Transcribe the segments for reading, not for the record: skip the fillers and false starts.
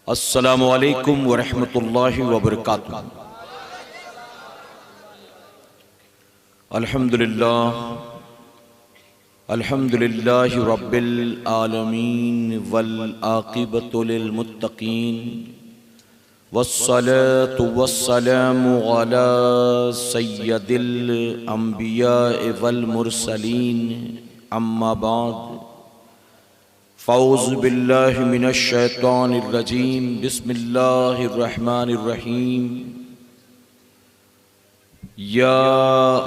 अस्सलामु अलैकुम वरहमतुल्लाहि वबरकातुहू। अल्हम्दुलिल्लाहि रब्बिल आलमीन वल आक़िबतु लिल मुत्तक़ीन वस्सलातु वस्सलामु अला सय्यदिल अंबिया वल मुरसलीन अम्मा बाद फ़ौज़ु बिल्लाहि मिनश शैतानिर रजीम बिस्मिल्लाहिर रहमानिर रहीम। या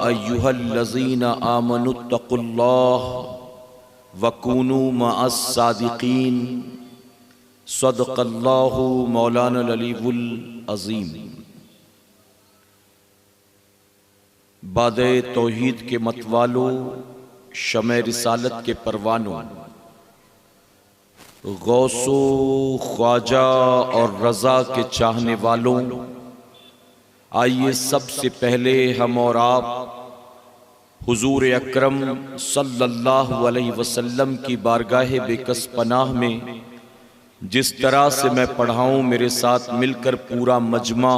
अय्युहल्लज़ीना आमनुत्तक़ुल्लाह वकूनू मअस सादिक़ीन। सदक़ल्लाहु मौलाना अलीउल अज़ीम। बादे तौहीद के मतवालों, शमे रिसालत के परवानों, गौसो ख्वाजा और रज़ा के चाहने वालों, आइए सबसे पहले हम और आप हुजूर अकरम सल्लल्लाहु अलैहि वसल्लम की बारगाह बेकस पनाह में जिस तरह से मैं पढ़ाऊं, मेरे साथ मिलकर पूरा मजमा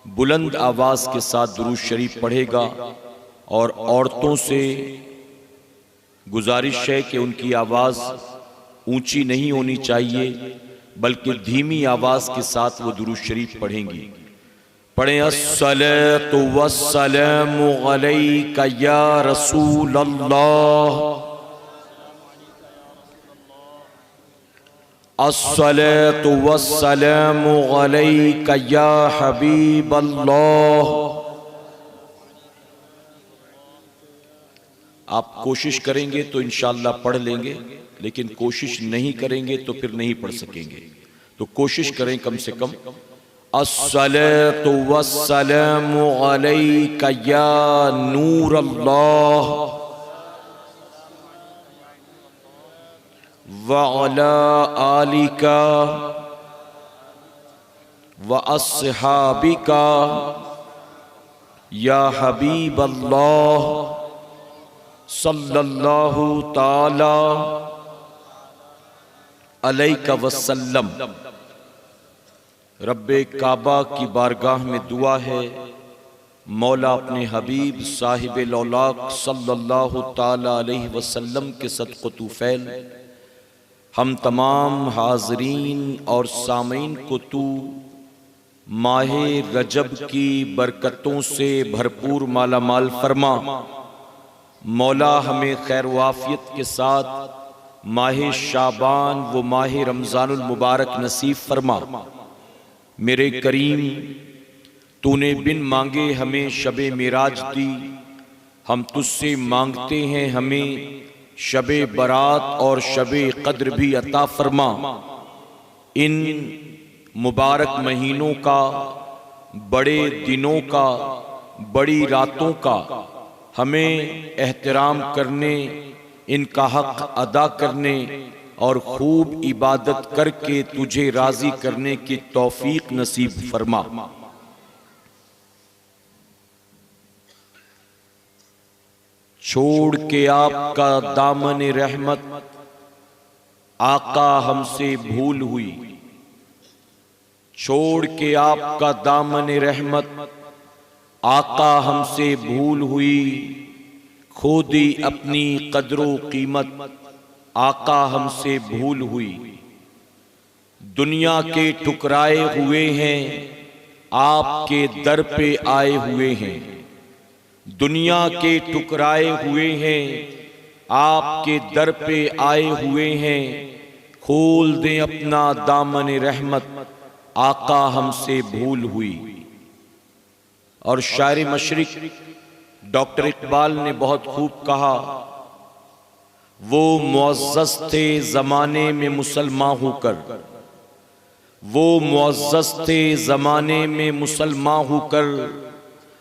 बुलंद आवाज़ के साथ दुरूद शरीफ पढ़ेगा। और औरतों से गुजारिश है कि उनकी आवाज़ ऊंची नहीं होनी चाहिए, बल्कि धीमी आवाज़ के साथ वो दुरूद शरीफ पढ़ेंगी। पढ़ें अस्सलातु वस्सलामु अलैका या रसूल अल्लाह, अस्सलातु वस्सलामु अलैका या हबीब अल्लाह। आप कोशिश करेंगे तो इंशाअल्लाह पढ़ लेंगे, लेकिन कोशिश नहीं करेंगे तो फिर नहीं पढ़ सकेंगे। तो कोशिश करें कम से कम। अस्सलातु वस्सलामु अलैका या नूर अल्लाह व अला आलिका व अस्हाबिका या हबीब अल्लाह सल्लल्लाहु ताला अलैका वसल्लम। रब्बे काबा की बारगाह में दुआ है, मौला अपने हबीब साहिब लौलाक सल्लल्लाहु ताला अलैहि वसल्लम के सदक़ो तुफ़ैल हम तमाम हाज़रीन और सामीन को तू माहे रजब की बरकतों से भरपूर माला माल फरमा। मौला हमें खैर वाफियत के साथ माहे शाबान व माहे रमज़ानुल मुबारक नसीब फरमा। मेरे करीम, तूने बिन मांगे हमें शबे मेराज दी, हम तुझसे मांगते हैं हमें शबे बरात और शबे कद्र भी अता फरमा। इन मुबारक महीनों का, बड़े दिनों का, बड़ी रातों का हमें एहतराम करने, इनका हक अदा करने और खूब इबादत करके तुझे राजी करने की तौफीक नसीब फरमा। छोड़ के आपका दामन रहमत आका हमसे भूल हुई, छोड़ के आपका दामन रहमत आका हमसे भूल हुई। खो दी अपनी कदरो कीमत आका हमसे भूल हुई। दुनिया के ठुकराए हुए हैं, आपके दर पे आए हुए हैं। दुनिया के ठुकराए हुए हैं, आपके दर पे आए हुए हैं। खोल दें अपना दामन रहमत आका हमसे भूल हुई। और शायर मशरिक डॉक्टर इकबाल ने बहुत खूब कहा, वो मुअज़्ज़ज़ थे ज़माने में मुसलमान होकर, वो मुअज़्ज़ज़ थे ज़माने में मुसलमान होकर,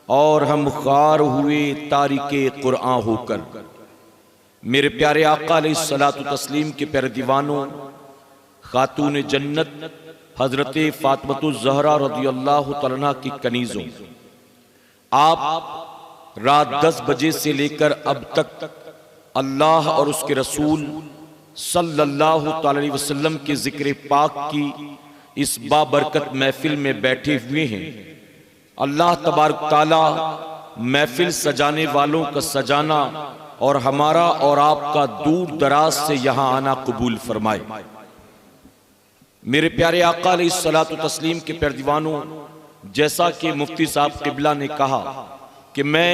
और हम ख़ार हुए तारिके कुरान होकर। मेरे प्यारे आका अलैहिस्सलातु तस्लीम के प्यारे दीवानों, खातून जन्नत हज़रत फ़ातिमतुज़ ज़हरा रज़ियल्लाहु तआला अन्हा की कनीज़ों, आप रात 10 बजे से लेकर अब तक अल्लाह और उसके रसूल सल्लल्लाहु अलैहि वसल्लम के जिक्र पाक की इस बाबरकत महफिल में बैठे हुए हैं। अल्लाह तबारक ताला महफिल सजाने वालों का सजाना और हमारा और आपका दूर दराज से यहां आना कबूल फरमाए। मेरे प्यारे आका अलैहिस्सलातु तस्लीम के प्यारे दीवानों, जैसा कि मुफ्ती साहब किबला ने कहा कि मैं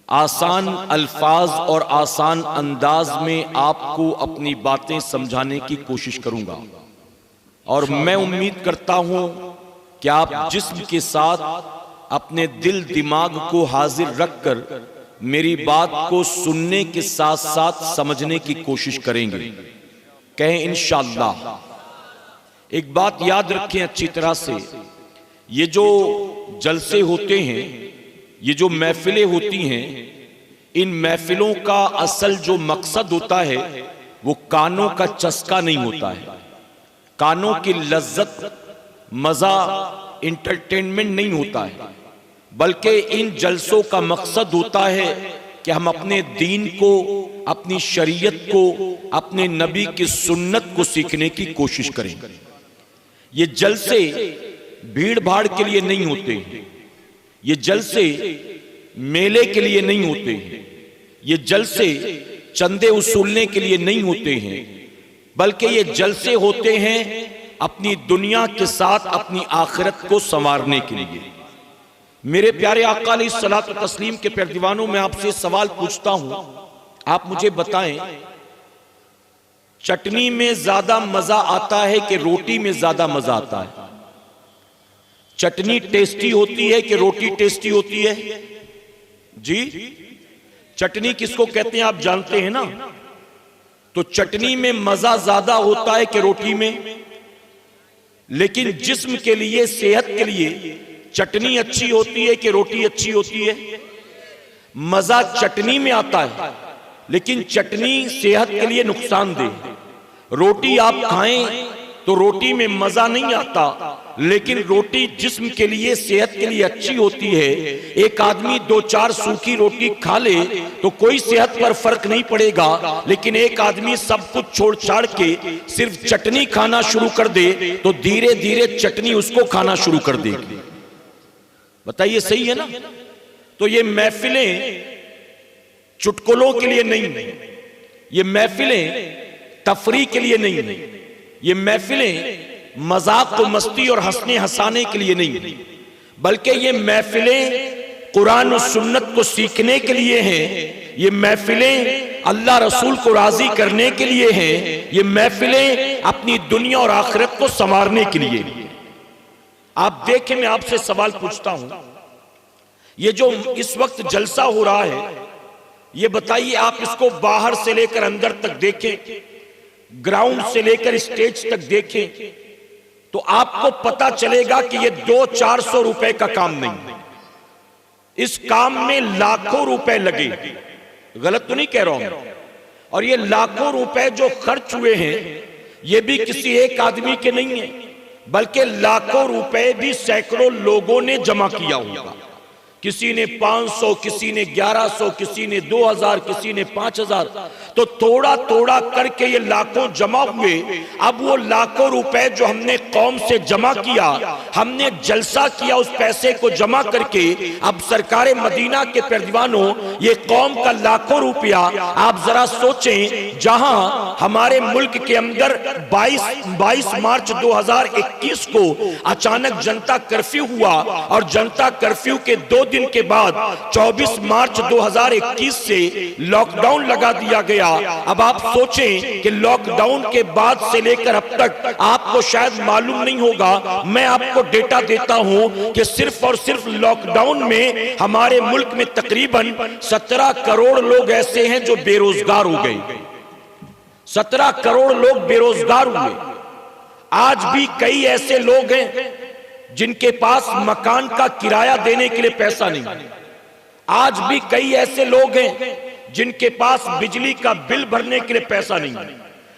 आसान अल्फाज और आसान अंदाज में आपको अपनी बातें समझाने की कोशिश करूंगा और मैं उम्मीद करता हूं कि आप जिस्म के साथ अपने दिल दिमाग को हाजिर रखकर मेरी बात को सुनने के साथ साथ समझने की कोशिश करेंगे। कहें इंशाअल्लाह। एक बात याद रखें अच्छी तरह से, ये जो जलसे होते हैं, ये जो महफिलें होती हैं, इन महफिलों का असल जो मकसद होता है वो कानों का चस्का नहीं होता है, कानों की लज्जत, मजा, इंटरटेनमेंट नहीं होता है, बल्कि इन जलसों का मकसद होता है कि हम अपने दीन को, अपनी शरीयत को, अपने नबी की सुन्नत को सीखने की कोशिश करें। ये जलसे भीड़ भाड़ के लिए नहीं होते, ये जलसे मेले के लिए नहीं होते हैं, ये जलसे चंदे उसूलने के लिए नहीं होते हैं, बल्कि ये जलसे होते हैं अपनी दुनिया के साथ अपनी आखिरत को संवारने के लिए। मेरे प्यारे आका अलैहिस्सलातु तस्लीम के प्यारे दीवानों, मैं आपसे सवाल पूछता हूं, आप मुझे बताएं, चटनी में ज्यादा मजा आता है कि रोटी में ज्यादा मजा आता है? चटनी टेस्टी होती है कि रोटी टेस्टी होती है? जी, चटनी किसको कहते हैं आप जानते हैं ना? तो चटनी में मजा ज्यादा होता है कि रोटी में? लेकिन जिस्म के लिए, सेहत के लिए चटनी अच्छी होती है कि रोटी अच्छी होती है? मजा चटनी में आता है, लेकिन चटनी सेहत के लिए नुकसानदेह। रोटी आप खाएं तो रोटी में मजा नहीं आता, लेकिन रोटी जिस्म के लिए, सेहत के लिए अच्छी होती है। एक आदमी 2-4 सूखी रोटी खा ले तो कोई सेहत पर फर्क नहीं पड़ेगा, लेकिन एक आदमी सब कुछ छोड़ छाड़ के सिर्फ चटनी खाना शुरू कर दे तो धीरे धीरे चटनी उसको खाना शुरू कर देगी। बताइए सही है ना? तो ये महफिलें चुटकुलों के लिए नहीं, ये महफिलें तफरीह के लिए नहीं, ये महफिलें मजाक को मस्ती और हंसने हंसाने के लिए नहीं, बल्कि ये महफिलें कुरान और सुन्नत को सीखने के लिए हैं। ये महफिलें अल्लाह रसूल को राजी करने के लिए हैं। ये महफिलें अपनी दुनिया और आखिरत को संवारने के लिए। आप देखें, मैं आपसे सवाल पूछता हूं, ये जो इस वक्त जलसा हो रहा है, ये बताइए, आप इसको बाहर से लेकर अंदर तक देखें, ग्राउंड से लेकर स्टेज तक देखें, तो आपको पता चलेगा कि ये 200-400 रुपए का काम नहीं, इस काम में लाखों रुपए लगे। गलत तो नहीं कह रहा हूं? और ये लाखों रुपए जो खर्च हुए हैं, ये भी किसी एक आदमी के नहीं है, बल्कि लाखों रुपए भी सैकड़ों लोगों ने जमा किया होगा। किसी ने 500, किसी ने 1100, किसी ने 2000, किसी ने 5000, तो थोड़ा थोड़ा करके ये लाखों जमा हुए। अब वो लाखों रुपए जो हमने कौम से जमा किया, हमने जलसा किया, उस पैसे को जमा करके अब सरकार मदीना के परदीवानों, ये कौम का लाखों रुपया, आप जरा सोचें, जहां हमारे मुल्क के अंदर 22 मार्च 2021 को अचानक जनता कर्फ्यू हुआ और जनता कर्फ्यू के 2 दिन के बाद 24 मार्च 2021 से लॉकडाउन लगा दिया गया। अब आप सोचें कि लॉकडाउन के बाद से लेकर अब तक, आपको शायद मालूम नहीं होगा, मैं आपको डेटा देता हूं कि सिर्फ और सिर्फ लॉकडाउन में हमारे मुल्क में तकरीबन 17 करोड़ लोग ऐसे हैं जो बेरोजगार हो गए। 17 करोड़ लोग बेरोजगार हुए। आज भी कई ऐसे लोग हैं जिनके पास मकान का किराया देने के लिए पैसा नहीं। आज भी कई ऐसे लोग हैं जिनके पास बिजली का बिल भरने के लिए पैसा नहीं।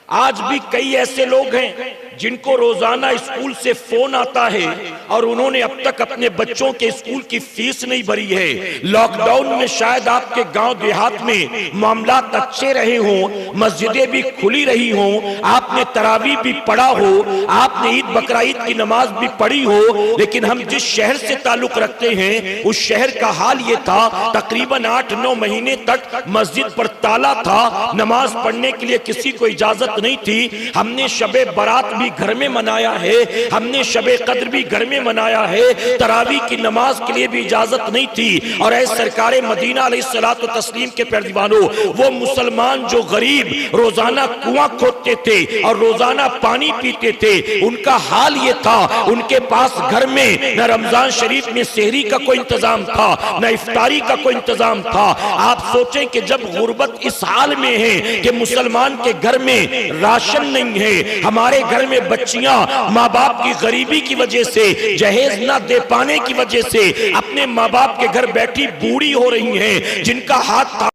आज भी कई ऐसे लोग हैं जिनको रोजाना स्कूल से फोन आता है और उन्होंने अब तक अपने बच्चों के स्कूल की फीस नहीं भरी है। लॉकडाउन में शायद आपके गांव देहात में मामलात अच्छे रहे हों, मस्जिदें भी खुली रही हों, आपने तरावीह भी पढ़ा हो, आपने ईद बकरा ईद की नमाज भी पढ़ी हो, लेकिन हम जिस शहर से ताल्लुक रखते हैं उस शहर का हाल ये था, तकरीबन 8-9 महीने तक मस्जिद पर ताला था, नमाज पढ़ने के लिए किसी को इजाजत नहीं थी। हमने शबे बारात भी घर में मनाया है, हमने शबे कद्र भी घर में मनाया है, तरावी की नमाज के लिए भी इजाजत नहीं थी। और ऐसे सरकारे मदीना अलैहिस्सलातु व तस्लीम के पैरदीवानों, वो मुसलमान जो गरीब रोजाना कुआं खोदते थे और रोजाना पानी पीते थे, उनका हाल ये था, उनके पास घर में न रमजान शरीफ में सहरी का कोई इंतजाम था, न इफ्तारी का कोई इंतजाम था। आप सोचें कि जब गुर्बत इस हाल में है कि मुसलमान के घर में राशन नहीं है, हमारे घर में बच्चियां माँ बाप की गरीबी की वजह से, जहेज ना दे पाने की वजह से अपने माँ बाप के घर बैठी बूढ़ी हो रही हैं, जिनका हाथ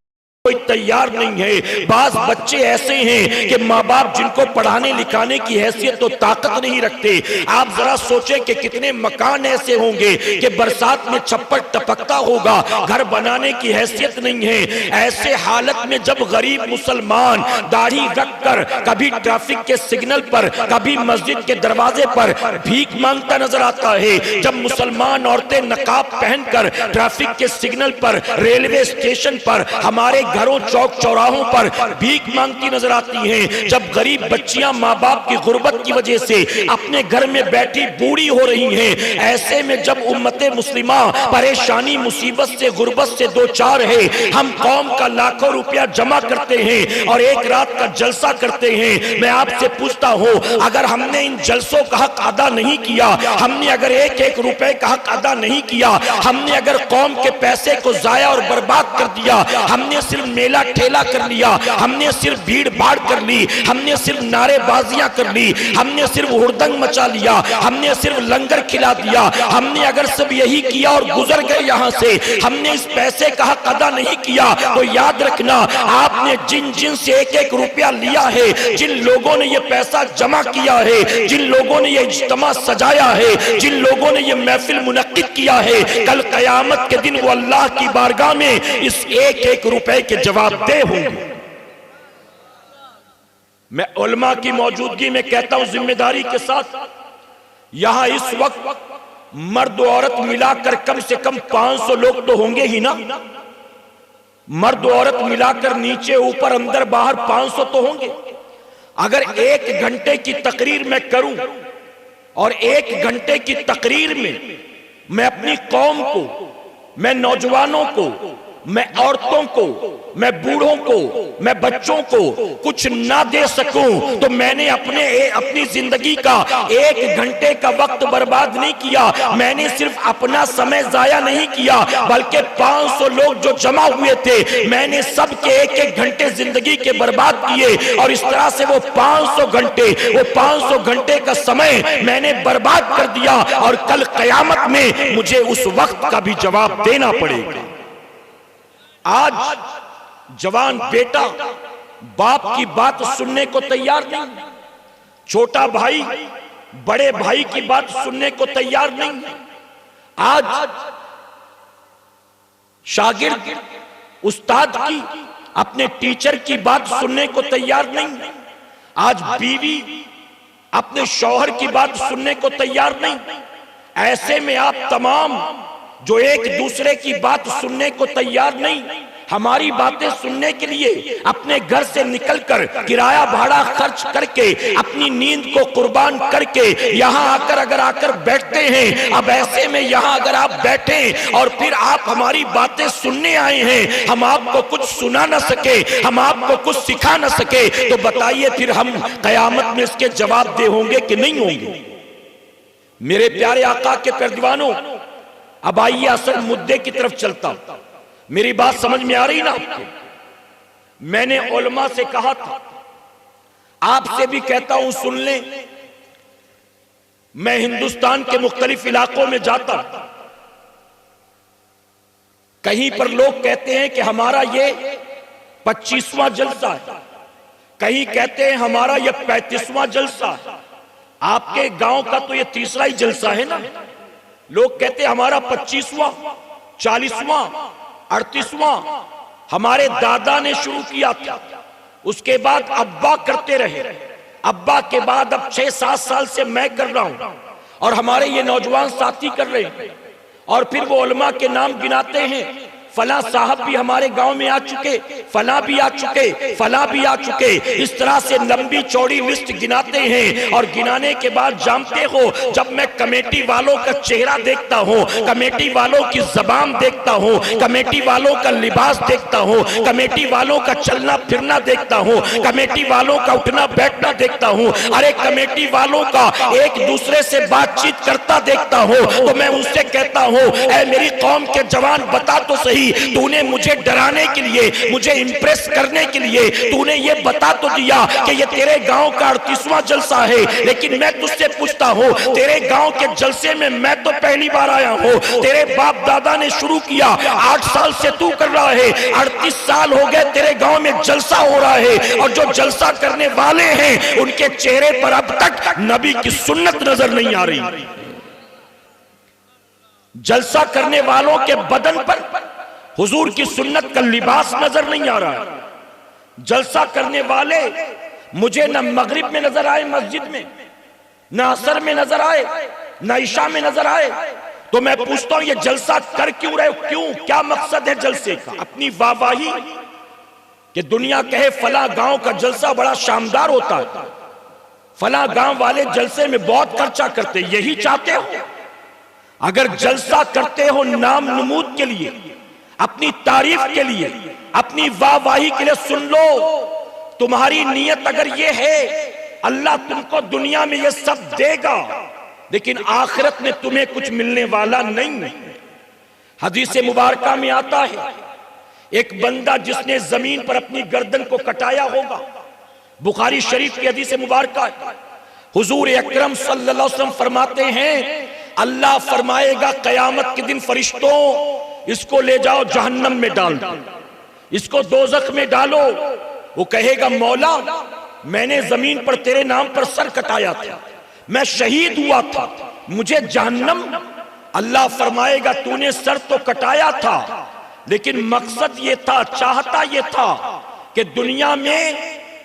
कोई तैयार नहीं है। बाज बच्चे ऐसे हैं कि माँ बाप जिनको पढ़ाने लिखाने की हैसियत तो ताकत नहीं रखते। आप जरा सोचें कि कितने मकान ऐसे होंगे कि बरसात में छप्पर टपकता होगा, घर बनाने की हैसियत नहीं है। ऐसे हालत में जब गरीब मुसलमान दाढ़ी रखकर कभी ट्रैफिक के सिग्नल पर, कभी मस्जिद के दरवाजे पर भीख मांगता नजर आता है, जब मुसलमान औरतें नकाब पहनकर ट्रैफिक के सिग्नल पर, रेलवे स्टेशन पर, हमारे घरों चौक चौराहों पर भीख मांगती नजर आती हैं, जब गरीब बच्चियां माँ बाप की गुर्बत की वजह से अपने घर में बैठी बूढ़ी हो रही हैं, ऐसे में जब उम्मते मुस्लिमा परेशानी मुसीबत से गुर्बत से दो चार है, हम कौम का लाखों रुपया जमा करते हैं और एक रात का जलसा करते हैं। मैं आपसे पूछता हूं, अगर हमने इन जलसों का हक अदा नहीं किया, हमने अगर एक एक रुपए का हक अदा नहीं किया, हमने अगर कौम के पैसे को जाया और बर्बाद कर दिया, हमने सिर्फ मेला ठेला कर लिया, हमने सिर्फ भीड़ भाड़ कर ली, हमने सिर्फ नारेबाजियां कर ली, हमने सिर्फ हुड़दंग मचा लिया, हमने सिर्फ लंगर खिला दिया, हमने अगर सब यही किया और गुजर गए यहां से, हमने इस पैसे का हक अदा नहीं किया, तो याद रखना आपने जिन जिन से एक एक रुपया लिया है, जिन लोगों ने ये पैसा जमा किया है, जिन लोगों ने ये इज्तिमा सजाया है, जिन लोगों ने ये महफिल मुनक्किद किया है, कल कयामत के दिन वो अल्लाह की बारगाह में इस एक एक रुपए के जवाबदेह होंगे। मैं उलमा की मौजूदगी में कहता हूं जिम्मेदारी के साथ, यहां इस वक्त मर्द औरत मिलाकर कम से कम 500 लोग तो होंगे ही ना। मर्द औरत मिलाकर नीचे ऊपर अंदर बाहर 500 तो होंगे। अगर 1 घंटे की तकरीर मैं करूं और 1 घंटे की तकरीर में मैं अपनी कौम को, मैं नौजवानों को, मैं औरतों को, मैं बूढ़ों को, मैं बच्चों को कुछ ना दे सकूं, तो मैंने अपनी जिंदगी का 1 घंटे का वक्त बर्बाद नहीं किया। मैंने सिर्फ अपना समय जाया नहीं किया, बल्कि 500 लोग जो जमा हुए थे, मैंने सबके 1-1 घंटे जिंदगी के बर्बाद किए और इस तरह से वो 500 घंटे का समय मैंने बर्बाद कर दिया और कल कयामत में मुझे उस वक्त का भी जवाब देना पड़ेगा। आज जवान बेटा बाप की बात सुनने को तैयार नहीं, छोटा भाई बड़े भाई की बात सुनने को तैयार नहीं। आज शागिर्द उस्ताद की, अपने टीचर की बात सुनने को तैयार नहीं। आज बीवी अपने शौहर की बात सुनने को तैयार नहीं। ऐसे में आप तमाम जो एक दूसरे की बात सुनने को तैयार नहीं, हमारी बातें सुनने के लिए अपने घर से निकलकर किराया भाड़ा खर्च करके, अपनी नींद को कुर्बान करके यहाँ आकर बैठते हैं। अब ऐसे में यहाँ अगर आप बैठे और फिर आप हमारी बातें सुनने आए हैं, हम आपको कुछ सुना ना सके, हम आपको कुछ सिखा ना सके, तो बताइए फिर हम कयामत में इसके जवाबदेह होंगे कि नहीं होंगे? मेरे प्यारे आका के पैरदीवानों, अब आइए असल मुद्दे की तरफ चलता हूं। मेरी बात समझ में आ रही ना आपको? मैंने उलमा से कहा था, आपसे भी कहता हूं सुन लें। मैं हिंदुस्तान के मुख्तलिफ इलाकों में जाता हूं, कहीं पर लोग कहते हैं कि हमारा ये 25वां जलसा है, कहीं कहते हैं हमारा ये 35वां जलसा है। आपके गांव का तो ये तीसरा ही जलसा है ना। लोग कहते हमारा 25वां, 40वां, 38वां हमारे दादा ने शुरू किया था, उसके बाद अब्बा करते रहे, अब्बा के बाद अब 6-7 साल से मैं कर रहा हूं और हमारे ये नौजवान साथी कर रहे हैं। और फिर वो उलमा के नाम गिनाते हैं, फला साहब भी हमारे गांव में आ चुके, फला भी आ चुके, फला भी आ चुके। इस तरह से लंबी चौड़ी लिस्ट गिनाते हैं और गिनाने के बाद जानते हो, जब मैं कमेटी वालों का चेहरा देखता हूं, कमेटी वालों की जबान देखता हूं, कमेटी वालों का लिबास देखता हूं, कमेटी वालों का चलना फिरना देखता हूं, कमेटी वालों का उठना बैठना देखता हूं, अरे कमेटी वालों का एक दूसरे से बातचीत करता देखता हूं, तो मैं उससे कहता हूं, ऐ मेरी कौम के जवान बता तो सही, तूने मुझे डराने के लिए, मुझे इंप्रेस करने के लिए तूने ये बता तो दिया कि ये तेरे गांव का 38वां जलसा है, लेकिन मैं तुझसे पूछता हूं, तेरे गांव के जलसे में मैं तो पहली बार आया हूं, तेरे बाप दादा ने शुरू किया, 8 साल से तू कर रहा है, 38 साल हो गए तेरे गांव में जलसा हो रहा है, और जो जलसा करने वाले हैं उनके चेहरे पर अब तक नबी की सुन्नत नजर नहीं आ रही। जलसा करने वालों के बदन पर हुजूर की सुन्नत का लिबास नजर नहीं आ रहा। जलसा करने वाले मुझे न मगरिब में नजर आए मस्जिद में, न असर में नजर आए, न ईशा में नजर आए। तो मैं पूछता हूं, ये जलसा कर क्यों रहे हो? क्यों? क्या मकसद है जलसे का? अपनी वाहवाही, कि दुनिया कहे फला गांव का जलसा बड़ा शानदार होता है, फला गांव वाले जलसे में बहुत खर्चा करते, यही चाहते हो? अगर जलसा करते हो नाम नमूद के लिए, अपनी तारीफ के लिए, अपनी वाहवाही के लिए, सुन लो, तुम्हारी नीयत अगर ये है, अल्लाह तुमको दुनिया में ये सब देगा, लेकिन आखिरत में तुम्हें कुछ मिलने वाला नहीं। हदीस मुबारका में आता है, एक बंदा जिसने जमीन पर अपनी गर्दन को कटाया होगा, बुखारी शरीफ की हदीस मुबारका है, हुजूर अकरम सल्लल्लाहु अलैहि वसल्लम फरमाते हैं, अल्लाह फरमाएगा कयामत के दिन, फरिश्तों इसको ले जाओ जहन्नम में डाल दो, इसको दोजख में डालो। वो कहेगा, मौला मैंने जमीन पर तेरे नाम पर सर कटाया था, मैं शहीद हुआ था, मुझे जहन्नम। अल्लाह फरमाएगा, तूने सर तो कटाया था, लेकिन मकसद ये था, चाहता ये था कि दुनिया में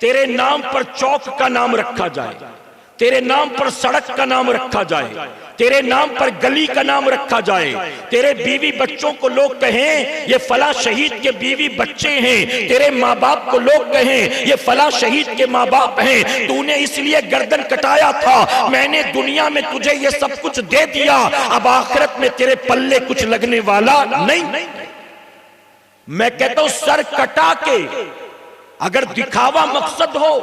तेरे नाम पर चौक का नाम रखा जाए, तेरे नाम पर सड़क का नाम रखा जाए, तेरे नाम पर गली का नाम रखा जाए, तेरे बीवी बच्चों को लोग कहें ये फला शहीद के बीवी बच्चे हैं, तेरे माँ बाप को लोग कहें ये फला शहीद के माँ बाप हैं, तूने इसलिए गर्दन कटाया था, मैंने दुनिया में तुझे ये सब कुछ दे दिया, अब आखिरत में तेरे पल्ले कुछ लगने वाला नहीं। मैं कहता हूं, सर कटा के अगर दिखावा मकसद हो,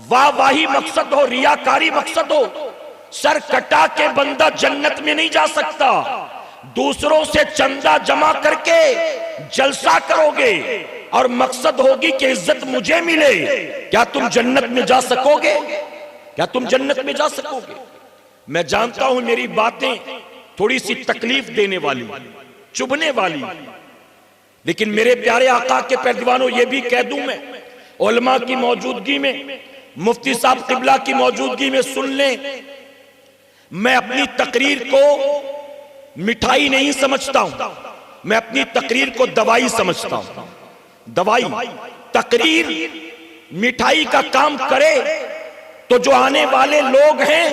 वाहवाही मकसद हो, रियाकारी मकसद हो, सर कटा के बंदा जन्नत में नहीं जा सकता। दूसरों से चंदा जमा करके जलसा करोगे और मकसद होगी कि इज्जत मुझे मिले, क्या तुम जन्नत में जा सकोगे? क्या तुम जन्नत में जा सकोगे? मैं जानता हूं मेरी बातें थोड़ी सी तकलीफ देने वाली, चुभने वाली, लेकिन मेरे प्यारे आका के पैरदीवानों, ये भी कह दूं मैं, उलमा की मौजूदगी में, मुफ्ती साहब किबला की मौजूदगी में सुन लें, मैं अपनी तकरीर को मिठाई नहीं समझता हूं, मैं अपनी तकरीर को दवाई समझता हूं। दवाई, तकरीर मिठाई का काम करे तो जो आने वाले लोग हैं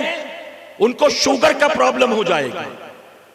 उनको शुगर का प्रॉब्लम हो जाएगा,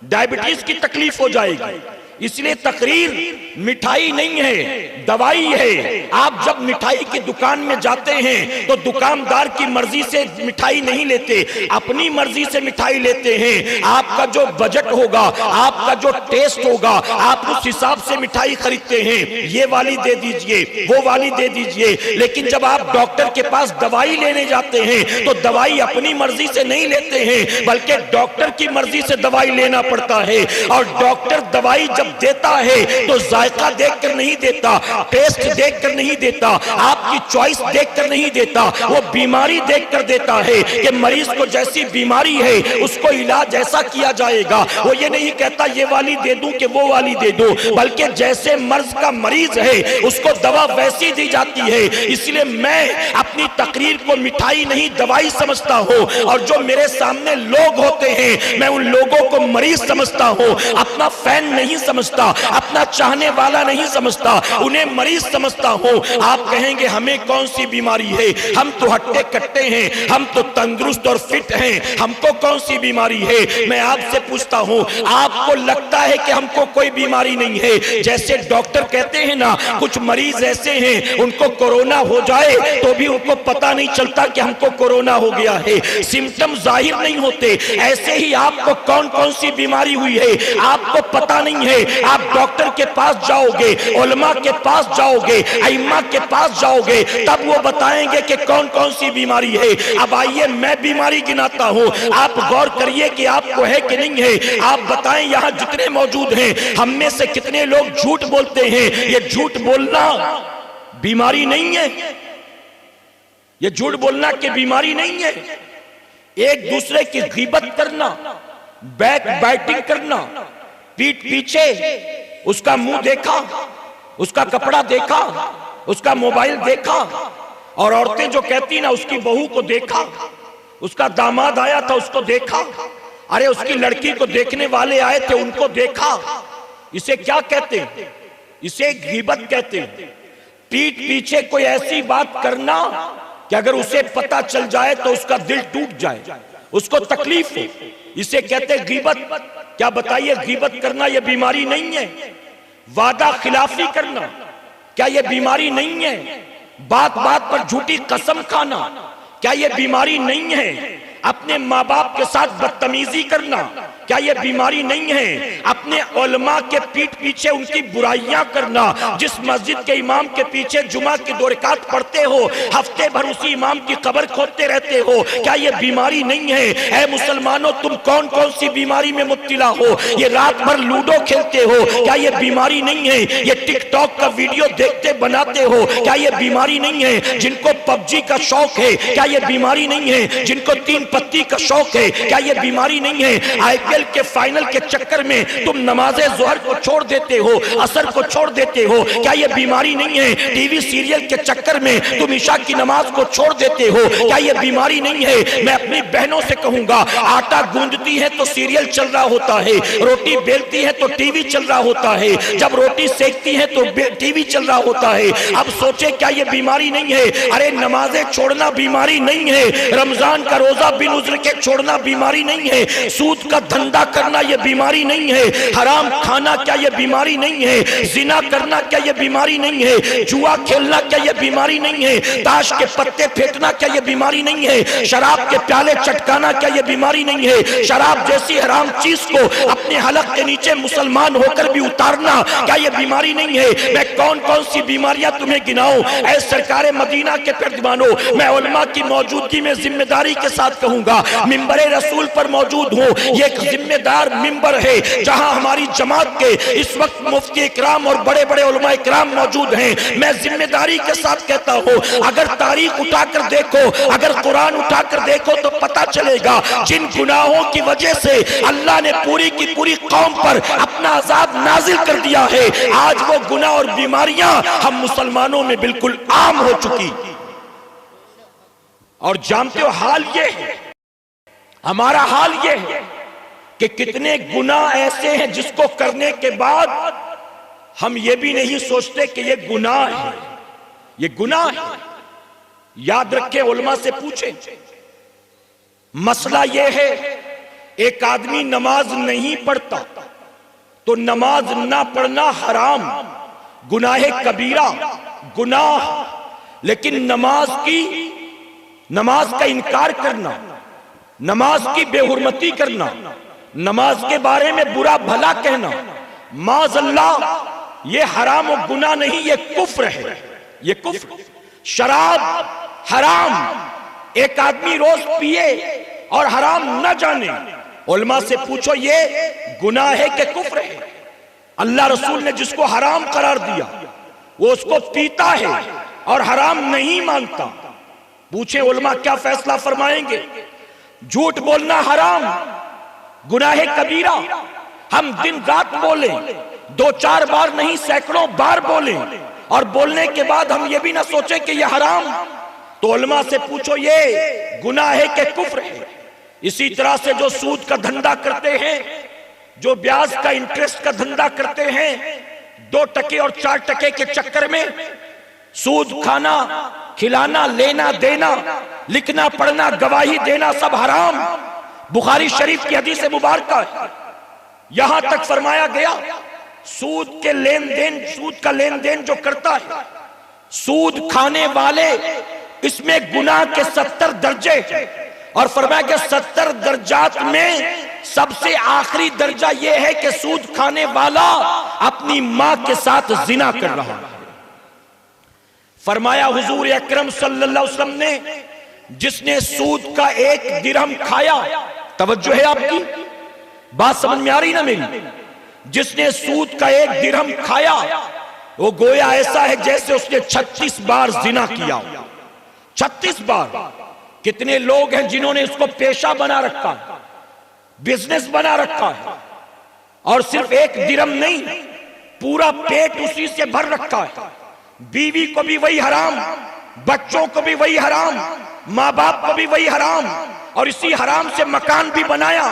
डायबिटीज की तकलीफ हो जाएगी। इसलिए तकरीर मिठाई नहीं है, दवाई है। आप जब मिठाई की दुकान में जाते हैं तो दुकानदार की मर्जी से मिठाई नहीं लेते, अपनी मर्जी से मिठाई लेते हैं। आपका जो बजट होगा, आपका जो टेस्ट होगा, आप उस हिसाब से मिठाई खरीदते हैं, ये वाली दे दीजिए, वो वाली दे दीजिए। लेकिन जब आप डॉक्टर के पास दवाई लेने जाते हैं तो दवाई अपनी मर्जी से नहीं लेते हैं, बल्कि डॉक्टर की मर्जी से दवाई लेना पड़ता है। और डॉक्टर दवाई जब जब देता है तो जायका देखकर नहीं देता, टेस्ट देखकर नहीं देता, आपकी चॉइस देखकर नहीं देता, वो बीमारी देखकर देता है कि मरीज को जैसी बीमारी है उसको इलाज ऐसा किया जाएगा। वो ये नहीं कहता ये वाली दे दूं कि वो वाली दे दूं, बल्कि जैसे मर्ज का मरीज है उसको दवा वैसी दी जाती है। इसलिए मैं अपनी तकरीर को मिठाई नहीं दवाई समझता हूं, और जो मेरे सामने लोग होते हैं मैं उन लोगों को मरीज समझता हूं, अपना फैन नहीं समझता, अपना चाहने वाला नहीं समझता, उन्हें मरीज समझता हूं। आप कहेंगे हमें कौन सी बीमारी है, हम तो हट्टे कट्टे हैं, हम तो तंदुरुस्त और फिट हैं, हमको कौन सी बीमारी है। मैं आपसे पूछता हूं, आपको लगता है कि हमको कोई बीमारी नहीं है? जैसे डॉक्टर कहते हैं ना, कुछ मरीज ऐसे हैं उनको कोरोना हो जाए तो भी उनको पता नहीं चलता कि हमको कोरोना हो गया है, सिम्टम जाहिर नहीं होते। ऐसे ही आपको कौन कौन सी बीमारी हुई है आपको पता नहीं है। आप डॉक्टर के पास जाओगे, उलमा के पास जाओगे, अइम्मा के पास जाओगे, तब वो बताएंगे कि कौन कौन सी बीमारी है। अब आइए मैं बीमारी गिनाता हूं, आप गौर करिए कि आपको है कि नहीं है। आप बताएं यहां जितने मौजूद हैं हम में से कितने लोग झूठ बोलते हैं? ये झूठ बोलना बीमारी नहीं है, ये झूठ बोलना की बीमारी नहीं है। एक दूसरे की गीबत करना, बैक बाइटिंग करना, पीठ पीछे उसका मुंह देखा, उसका कपड़ा देखा, उसका मोबाइल देखा, और औरतें जो कहती ना उसकी बहू को देखा, उसका दामाद आया था उसको देखा, अरे उसकी लड़की को देखने वाले आए थे उनको देखा। इसे क्या कहते हैं? इसे गीबत कहते हैं। पीठ पीछे कोई ऐसी बात करना कि अगर उसे पता चल जाए तो उसका दिल टूट जाए, उसको तकलीफ हो, इसे कहते हैं गीबत। क्या बताइए, गीबत करना यह बीमारी नहीं है? वादा खिलाफी करना क्या यह बीमारी नहीं है? बात बात पर झूठी कसम खाना क्या यह बीमारी नहीं है? अपने माँ बाप के साथ बदतमीजी करना क्या यह बीमारी नहीं है? अपने उलमा के पीठ पीछे उनकी बुराइयां करना, जिस मस्जिद के इमाम के पीछे जुमा की 2 रकात पढ़ते हो, हफ्ते भर उसी इमाम की कब्र खोदते रहते हो, क्या यह बीमारी नहीं है? ऐ मुसलमानों, तुम कौन कौन सी बीमारी में मुब्तला हो? ये रात भर लूडो खेलते हो, क्या यह बीमारी नहीं है? ये टिकटॉक का वीडियो देखते बनाते हो, क्या यह बीमारी नहीं है? जिनको पबजी का शौक है क्या यह बीमारी नहीं है? जिनको 3 पत्ती का शौक है क्या यह बीमारी नहीं है? आईपीएल के फाइनल के चक्कर में तुम नमाज़े ज़ोहर को छोड़ देते हो, असर को छोड़ देते हो, क्या यह बीमारी नहीं है? टीवी सीरियल के चक्कर में तुम इशा की नमाज को छोड़ देते हो, क्या यह बीमारी नहीं है? मैं अपनी बहनों से कहूंगा, आटा गूंदती है तो सीरियल चल रहा होता है, रोटी बेलती है तो टीवी चल रहा होता है, जब रोटी सेकती है तो टीवी चल रहा होता है। अब सोचे क्या यह बीमारी नहीं है? अरे नमाजें छोड़ना बीमारी नहीं है, रमजान का रोजा बिन उज़्र के छोड़ना बीमारी नहीं है, सूद का धंधा करना यह बीमारी नहीं है, हराम खाना क्या यह बीमारी नहीं है, जिना करना क्या यह बीमारी नहीं है, जुआ खेलना क्या यह बीमारी नहीं है, ताश के पत्ते फेंकना क्या यह बीमारी नहीं है, शराब के प्याले चटकाना क्या यह बीमारी नहीं है, शराब जैसी हराम चीज को अपने हलक के नीचे मुसलमान होकर भी उतारना क्या यह बीमारी नहीं है? मैं कौन कौन सी बीमारियां तुम्हें गिनाऊं? ऐ सरकारे मदीना के फर्जमानो, मैं उलमा की मौजूदगी में जिम्मेदारी के साथ कहूंगा, मिंबरे रसूल पर मौजूद हूं। ये एक जिम्मेदार मिंबर है जहां हमारी जमात के इस वक्त मुफ्ती इकराम और बड़े बड़े उलमा इकराम मौजूद हैं। मैं जिम्मेदारी के साथ कहता हूं, अगर तारीख उठाकर देखो, अगर कुरान उठाकर देखो तो पता चलेगा जिन गुनाहों की वजह से अल्लाह ने पूरी की पूरी कौम पर अपना अज़ाब नाजिल कर दिया है, आज वो गुनाह और बीमारियां हम मुसलमानों में बिल्कुल आम हो चुकी। और जानते हो हाल ये है, हमारा हाल ये है कि कितने गुनाह ऐसे हैं जिसको करने के बाद हम ये भी नहीं सोचते कि ये गुनाह है, ये गुनाह है। याद रखें, उलमा से पूछें, मसला ये है, एक आदमी नमाज नहीं पढ़ता तो नमाज ना पढ़ना हराम, गुनाह कबीरा, गुनाह, लेकिन नमाज का इनकार करना, नमाज की बेहुरमती करना, नमाज के बारे में बुरा भला कहना, माज़अल्लाह, ये हराम और गुनाह नहीं, ये कुफ्र है, ये कुफ्र। शराब हराम, एक आदमी रोज पिए और हराम न जाने, उलमा से पूछो ये गुनाह है कि कुफ्र है? अल्लाह रसूल ने जिसको हराम करार दिया वो उसको पीता है और हराम नहीं मानता। पूछे उलमा क्या फैसला फरमाएंगे? झूठ बोलना हराम, गुनाह कबीरा। हम दिन रात बोले, 2-4 बार नहीं सैकड़ों बार बोले, और बोलने के बाद हम ये भी ना सोचे कि ये हराम। तो उलमा से पूछो, ये गुनाह के कुफ्र है। इसी तरह से जो सूद का धंधा करते हैं, जो ब्याज का इंटरेस्ट का धंधा करते हैं, 2 टके और 4 टके के चक्कर में सूद खाना, खिलाना, लेना देना, लिखना पढ़ना, गवाही देना सब हराम। बुखारी शरीफ की हदीस मुबारक है। यहां तक फरमाया गया सूद के लेन देन, सूद का लेन देन जो करता है, सूद खाने वाले, इसमें गुनाह के 70 दर्जे हैं। और फरमाया कि 70 दर्जात में सबसे आखिरी दर्जा यह है कि सूद खाने वाला अपनी मां के साथ जिना कर रहा है। फरमाया हुजूर अकरम सल्लल्लाहु अलैहि वसल्लम ने, जिसने सूद का 1 दिरहम खाया, तवज्जो है आपकी, बात समझ में आ रही ना मेरी? जिसने सूद का 1 दिरहम खाया वो गोया ऐसा है जैसे उसने 36 बार जिना किया। 36 बार। कितने लोग हैं जिन्होंने इसको पेशा बना रखा है, बिजनेस बना रखा है, और सिर्फ 1 दिरहम नहीं, पूरा पेट उसी से भर रखा है। बीवी को भी वही हराम, बच्चों को भी वही हराम, माँ बाप को भी वही हराम, और इसी हराम से मकान भी बनाया,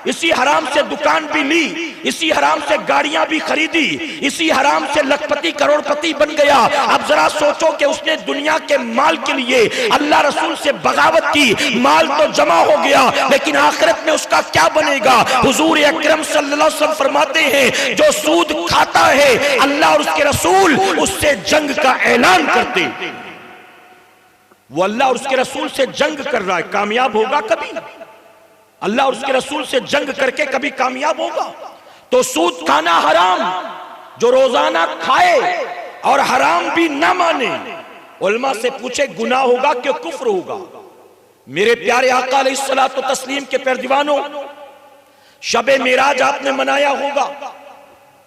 इसी हराम से दुकान भी ली, इसी हराम से गाड़ियां भी खरीदी, इसी हराम से लखपति करोड़पति बन गया। अब जरा सोचो कि उसने दुनिया के माल के लिए अल्लाह रसूल से बगावत की, माल तो जमा हो गया, लेकिन आखिरत में उसका क्या बनेगा? हुजूर अकरम सल्लल्लाहु अलैहि वसल्लम फरमाते हैं, जो सूद खाता है अल्लाह और उसके रसूल उससे जंग का ऐलान करते। वो अल्लाह और उसके रसूल से जंग कर रहा है, कामयाब होगा कभी? अल्लाह और उसके रसूल से जंग करके कभी कामयाब होगा? तो सूद खाना हराम, जो रोजाना खाए और हराम भी ना माने, उलमा से पूछे गुनाह होगा कि कुफ्र होगा? मेरे प्यारे आका अलैहिस्सलातु तस्लीम के प्यारे दीवानों, शबे मेराज आपने मनाया होगा।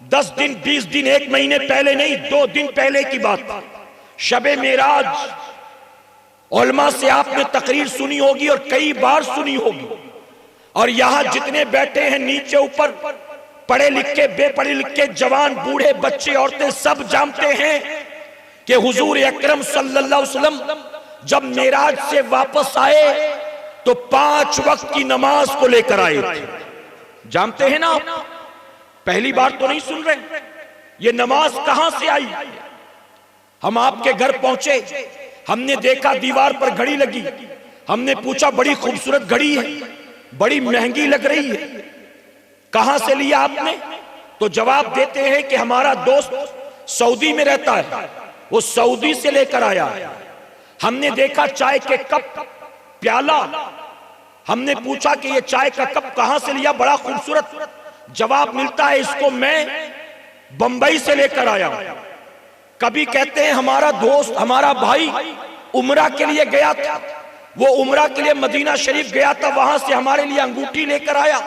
10 दिन, 20 दिन, 1 महीने पहले नहीं, 2 दिन पहले की बात। शबे मेराज उलमा से आपने तकरीर सुनी होगी और कई बार सुनी होगी। और यहां जितने बैठे हैं नीचे ऊपर, पढ़े लिखे, बेपढ़े लिखे, जवान, बूढ़े, बच्चे, औरतें, सब जानते हैं कि हुजूर अकरम सल्लल्लाहु अलैहि वसल्लम जब मेराज से वापस आए तो 5 वक्त की नमाज को लेकर आए थे। जानते हैं ना आप? पहली बार तो नहीं सुन रहे। ये नमाज कहां से आई? हम आपके घर पहुंचे, हमने देखा दीवार पर घड़ी लगी, हमने पूछा बड़ी खूबसूरत घड़ी है, बड़ी महंगी लग रही है, कहां से लिया आपने? तो जवाब देते हैं कि हमारा दोस्त सऊदी में रहता है, वो सऊदी से लेकर आया है। हमने देखा चाय के कप, प्याला, हमने पूछा कि ये चाय का कप कहां से लिया, बड़ा खूबसूरत। जवाब मिलता है इसको मैं बंबई से लेकर आया। कभी कहते हैं हमारा दोस्त, हमारा भाई उमरा के लिए गया था, वो उमरा के लिए मदीना शरीफ गया था, वहां से हमारे लिए अंगूठी लेकर आया,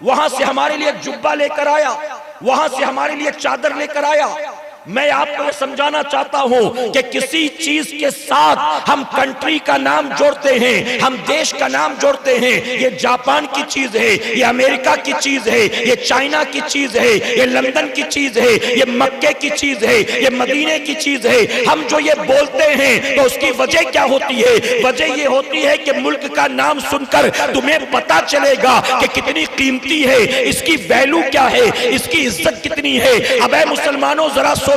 वहां से हमारे लिए जुब्बा लेकर आया, वहां से हमारे लिए चादर लेकर आया। मैं आपको समझाना चाहता हूं कि किसी चीज के साथ हम कंट्री का नाम जोड़ते हैं, हम देश का नाम जोड़ते हैं। ये जापान की चीज है, ये अमेरिका की चीज है, ये चाइना की चीज है, ये लंदन की चीज है, ये मक्के की चीज है, ये मदीने की चीज है। हम जो ये बोलते हैं तो उसकी वजह क्या होती है? वजह ये होती है कि मुल्क का नाम सुनकर तुम्हें पता चलेगा कि कितनी कीमती है, इसकी वैल्यू क्या है, इसकी इज्जत कितनी है। अब ऐ मुसलमानों जरा सोचो,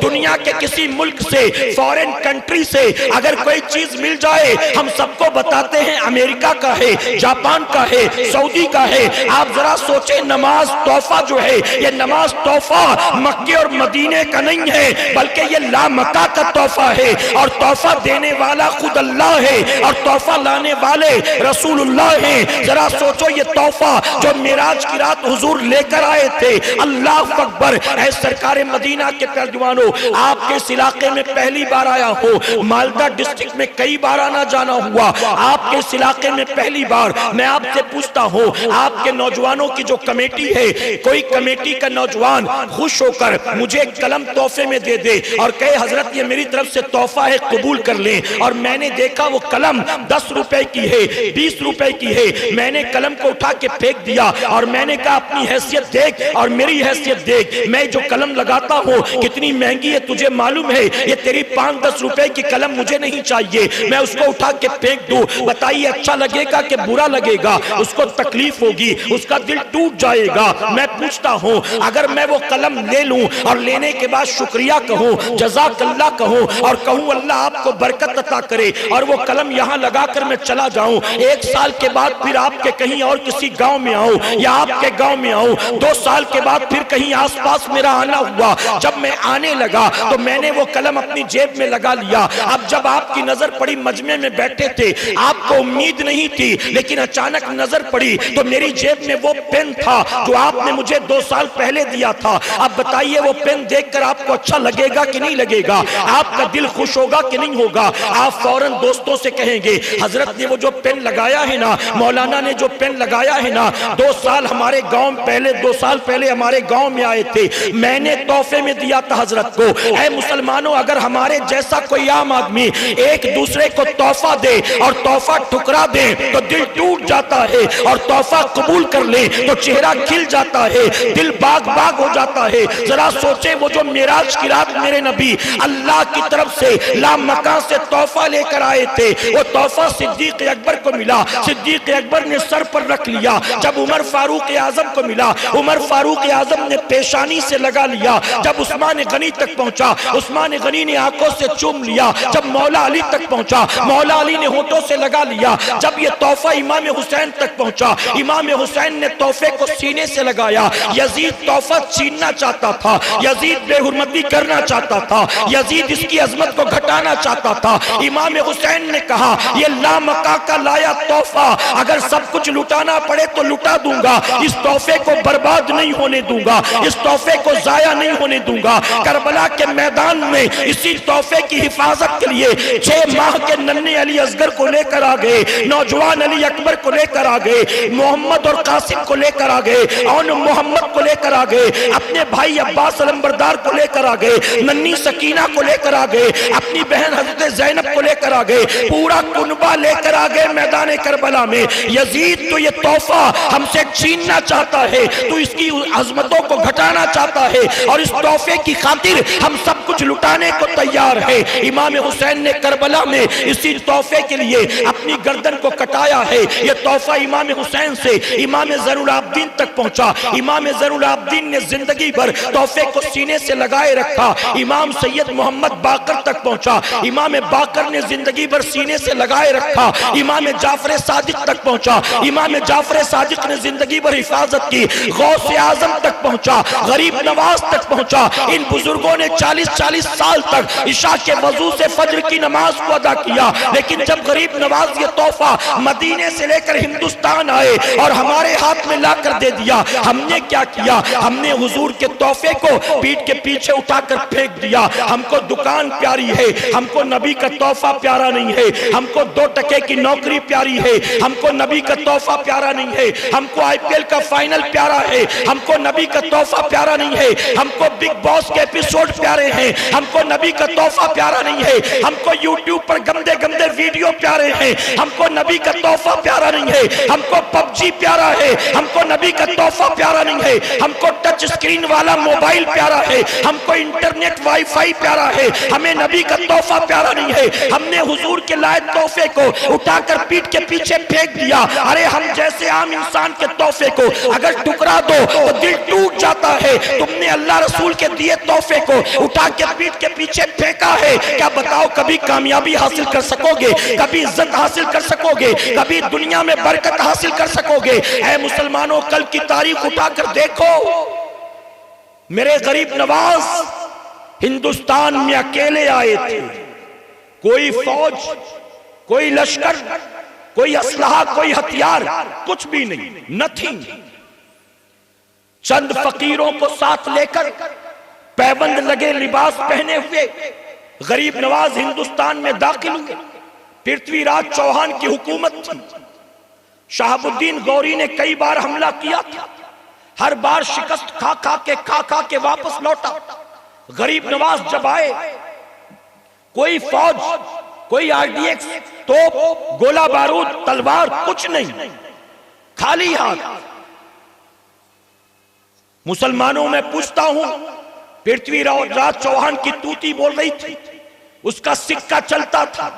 दुनिया के किसी मुल्क से, फॉरेन कंट्री से अगर कोई चीज मिल जाए, हम सबको बताते हैं अमेरिका का है, जापान का है, सऊदी का है। आप जरा सोचे, नमाज तोहफा जो है, ये नमाज तोहफा मक्के और मदीने का नहीं है, बल्कि ये लामका का तोहफा है, और तोहफा देने वाला खुद अल्लाह है, और तोहफा लाने वाले रसूलुल्लाह हैं। जरा सोचो, ये तोहफा जो मेराज की रात हुजूर लेकर आए थे, अल्लाह अकबर, ऐ सरकार मदीना के प्यारे जवानों, आपके इस इलाके में पहली बार आया हूँ, मालदा डिस्ट्रिक्ट में कई बार आना जाना हुआ, आपके इस इलाके में पहली बार मैं आपसे पूछता हूँ, आपके नौजवानों की जो कमेटी है, कोई कमेटी का नौजवान खुश होकर मुझे एक कलम तोहफे में दे दे और कहे हजरत ये मेरी तरफ से तोहफा है, कबूल कर ले। और मैंने देखा वो कलम 10 रुपए की है, 20 रुपए की है, मैंने कलम को उठा के फेंक दिया और मैंने कहा अपनी हैसियत देख और मेरी हैसियत देख, मैं जो कलम लगाता हूँ कितनी महंगी है तुझे मालूम है, ये तेरी 5-10 रुपए की कलम मुझे नहीं चाहिए, मैं उसको उठा के फेंक दूं, बताइए अच्छा लगेगा कि बुरा लगेगा? उसको तकलीफ होगी, उसका दिल टूट जाएगा। मैं पूछता हूँ अगर मैं वो कलम ले लूं और लेने के बाद शुक्रिया कहूँ, जज़ाकल्लाह कहूँ और कहूँ अल्लाह आपको बरकत अता करे और वो कलम यहाँ लगाकर मैं चला जाऊं, 1 साल के बाद फिर आपके कहीं और किसी गांव में आऊं या आपके गांव में आऊं, 2 साल के बाद फिर कहीं आसपास मेरा आना हुआ, जब मैं आने लगा तो मैंने वो कलम अपनी जेब में लगा लिया। अब जब आपकी नजर पड़ी, मजमे में बैठे थे, आपको उम्मीद नहीं थी, लेकिन अचानक नजर पड़ी तो मेरी जेब में वो पेन था जो आपने मुझे 2 साल पहले दिया था। अब बताइए वो पेन देखकर आपको अच्छा लगेगा कि नहीं लगेगा? आपका दिल खुश होगा कि नहीं होगा? आप फौरन दोस्तों से कहेंगे हजरत ने वो जो पेन लगाया है ना, मौलाना ने जो पेन लगाया है ना, 2 साल हमारे गांव पहले 2 साल पहले हमारे गांव में आए थे, मैंने तोहफे में दिया था हजरत को। ऐ मुसलमानों, अगर हमारे जैसा कोई आम आदमी एक दूसरे को तोहफा दे और तोहफा ठुकरा दे तो दिल टूट जाता है, और तोहफा कबूल कर ले तो चेहरा खिल जाता है, दिल बाग बाग हो जाता है। जरा सोचे वो जो मेराज की रात मेरे नबी अल्लाह की तरफ से लामकान से तोहफा लेकर आए थे, वो तोहफा सिद्दीक अकबर को मिला, सिद्दीक अकबर ने सर पर रख लिया। जब उमर फारूक आजम को मिला, उमर फारूक आजम ने पेशानी से लगा लिया। जब उस्मान गनी तक पहुंचा, उस्मान गनी ने आंखों से चूम लिया। जब मौला अली तक पहुंचा, मौला अली ने होठों से लगा लिया। जब ये तोहफा इमाम हुसैन तक पहुंचा, इमाम हुसैन ने तोहफे को सीने से लगाया। यजीद तोहफा छीनना चाहता था, यजीद बेहुरमती करना चाहता था, यजीद इसकी अजमत को घटाना चाहता था। इमाम हुसैन ने कहा ये लामका का लाया तोहफा, अगर सब कुछ लुटाना पड़े तो लुटा दूंगा, इस तोहफे को बर्बाद नहीं होने दूंगा, इस तोहफे को जाया नहीं होने दूंगा। करबला के मैदान में इसी तोहफे की हिफाजत के लिए 6 माह के नन्हे अली असगर को लेकर आ गए, नौजवान अली अकबर को लेकर आ गए, मोहम्मद और कासिम को लेकर आ गए, और मोहम्मद को लेकर आ गए, अपने भाई अब्बास अलंबरदार को लेकर आ गए, नन्ही सकीना को लेकर आ गए, अपनी बहन हजरत ज़ैनब को लेकर आ गए, पूरा कुनबा लेकर आ गए मैदान करबला में। यजीद तो ये तोहफा हमसे छीनना चाहता है, तो इसकी अजमतों को घटाना चाहता है, और इस तोहफे की खातिर हम सब कुछ लुटाने को तैयार है। इमाम हुसैन ने करबला में इसी तोहफे के लिए अपनी गर्दन को कटाया है। यह तोहफा इमाम हुसैन से इमाम ज़ैनुल आबिदीन तक पहुंचा। इमाम ज़ैनुल आबिदीन ने जिंदगी भर तोहफे को सीने से लगाए रखा। इमाम सैयद मोहम्मद बाकर तक पहुंचा, इमाम बाकर ने जिंदगी भर सीने से लगाए रखा। इमाम जाफर सादिक तक पहुंचा, इमाम जाफर सादिक ने जिंदगी भर हिफाजत की। गौसे आजम तक पहुंचा, गरीब नवाज तक पहुंचा। इन बुजुर्गों ने 40-40 साल तक इशा के वजू से फजर की नमाज को अदा किया, लेकिन जब गरीब नवाज ये तोहफा मदीने से लेकर हिंदुस्तान आए और हमारे हाथ में ला कर दे दिया, हमने क्या किया? हमने हुजूर के तोहफे को पीठ के पीछे उठाकर फेंक दिया। हमको दुकान प्यारी है, हमको नबी का तोहफा प्यारा नहीं है, हमको 2 टके की नौकरी प्यारी है, हमको नबी का तोहफा प्यारा नहीं है, हमको IPL का फाइनल प्यारा है, हमको नबी का तोहफा प्यारा नहीं है, हमको बिग बॉस के एपिसोड प्यारे हैं, हमको नबी का तोहफा प्यारा नहीं है, हमको YouTube पर गंदे गंदे वीडियो प्यारे हैं, हमको नबी का तोहफा प्यारा नहीं है, हमको PUBG प्यारा है, हमको नबी का तोहफा प्यारा नहीं है, हमको टच स्क्रीन वाला मोबाइल प्यारा है, हमको इंटरनेट वाईफाई प्यारा है, हमें नबी का तोहफा प्यारा नहीं है। हमने हुजूर के लाए तोहफे को उठाकर पीठ के पीछे फेंक दिया। अरे हम जैसे आम इंसान के तोहफे को अगर टुकरा दो तो दिल टूट जाता है, तुमने अल्लाह रसूल के दिए तोहफे को उठा के पीठ के पीछे फेंका है। क्या बताओ कभी कामयाबी हासिल कर सकोगे? कभी इज्जत हासिल कर सकोगे? कभी दुनिया में बरकत हासिल कर सकोगे? ऐ मुसलमानों, कल की तारीख उठाकर देखो, मेरे गरीब नवाज हिंदुस्तान में अकेले आए थे, कोई फौज, कोई लश्कर, कोई असलहा, कोई हथियार, कुछ भी नहीं, नथिंग। चंद फकीरों को साथ लेकर पैबंद लगे लिबास पहने हुए गरीब नवाज हिंदुस्तान में दाखिल हुए। पृथ्वीराज चौहान की हुकूमत थी। शहाबुद्दीन गौरी ने कई बार हमला किया था, हर बार शिकस्त खा खा के वापस लौटा। गरीब नवाज जब आए, कोई फौज, कोई आरडीएक्स, तोप, गोला बारूद, तलवार, कुछ नहीं, खाली हाथ। मुसलमानों में पूछता हूं, पृथ्वीराज चौहान की तूती बोल रही थी, उसका सिक्का चलता था,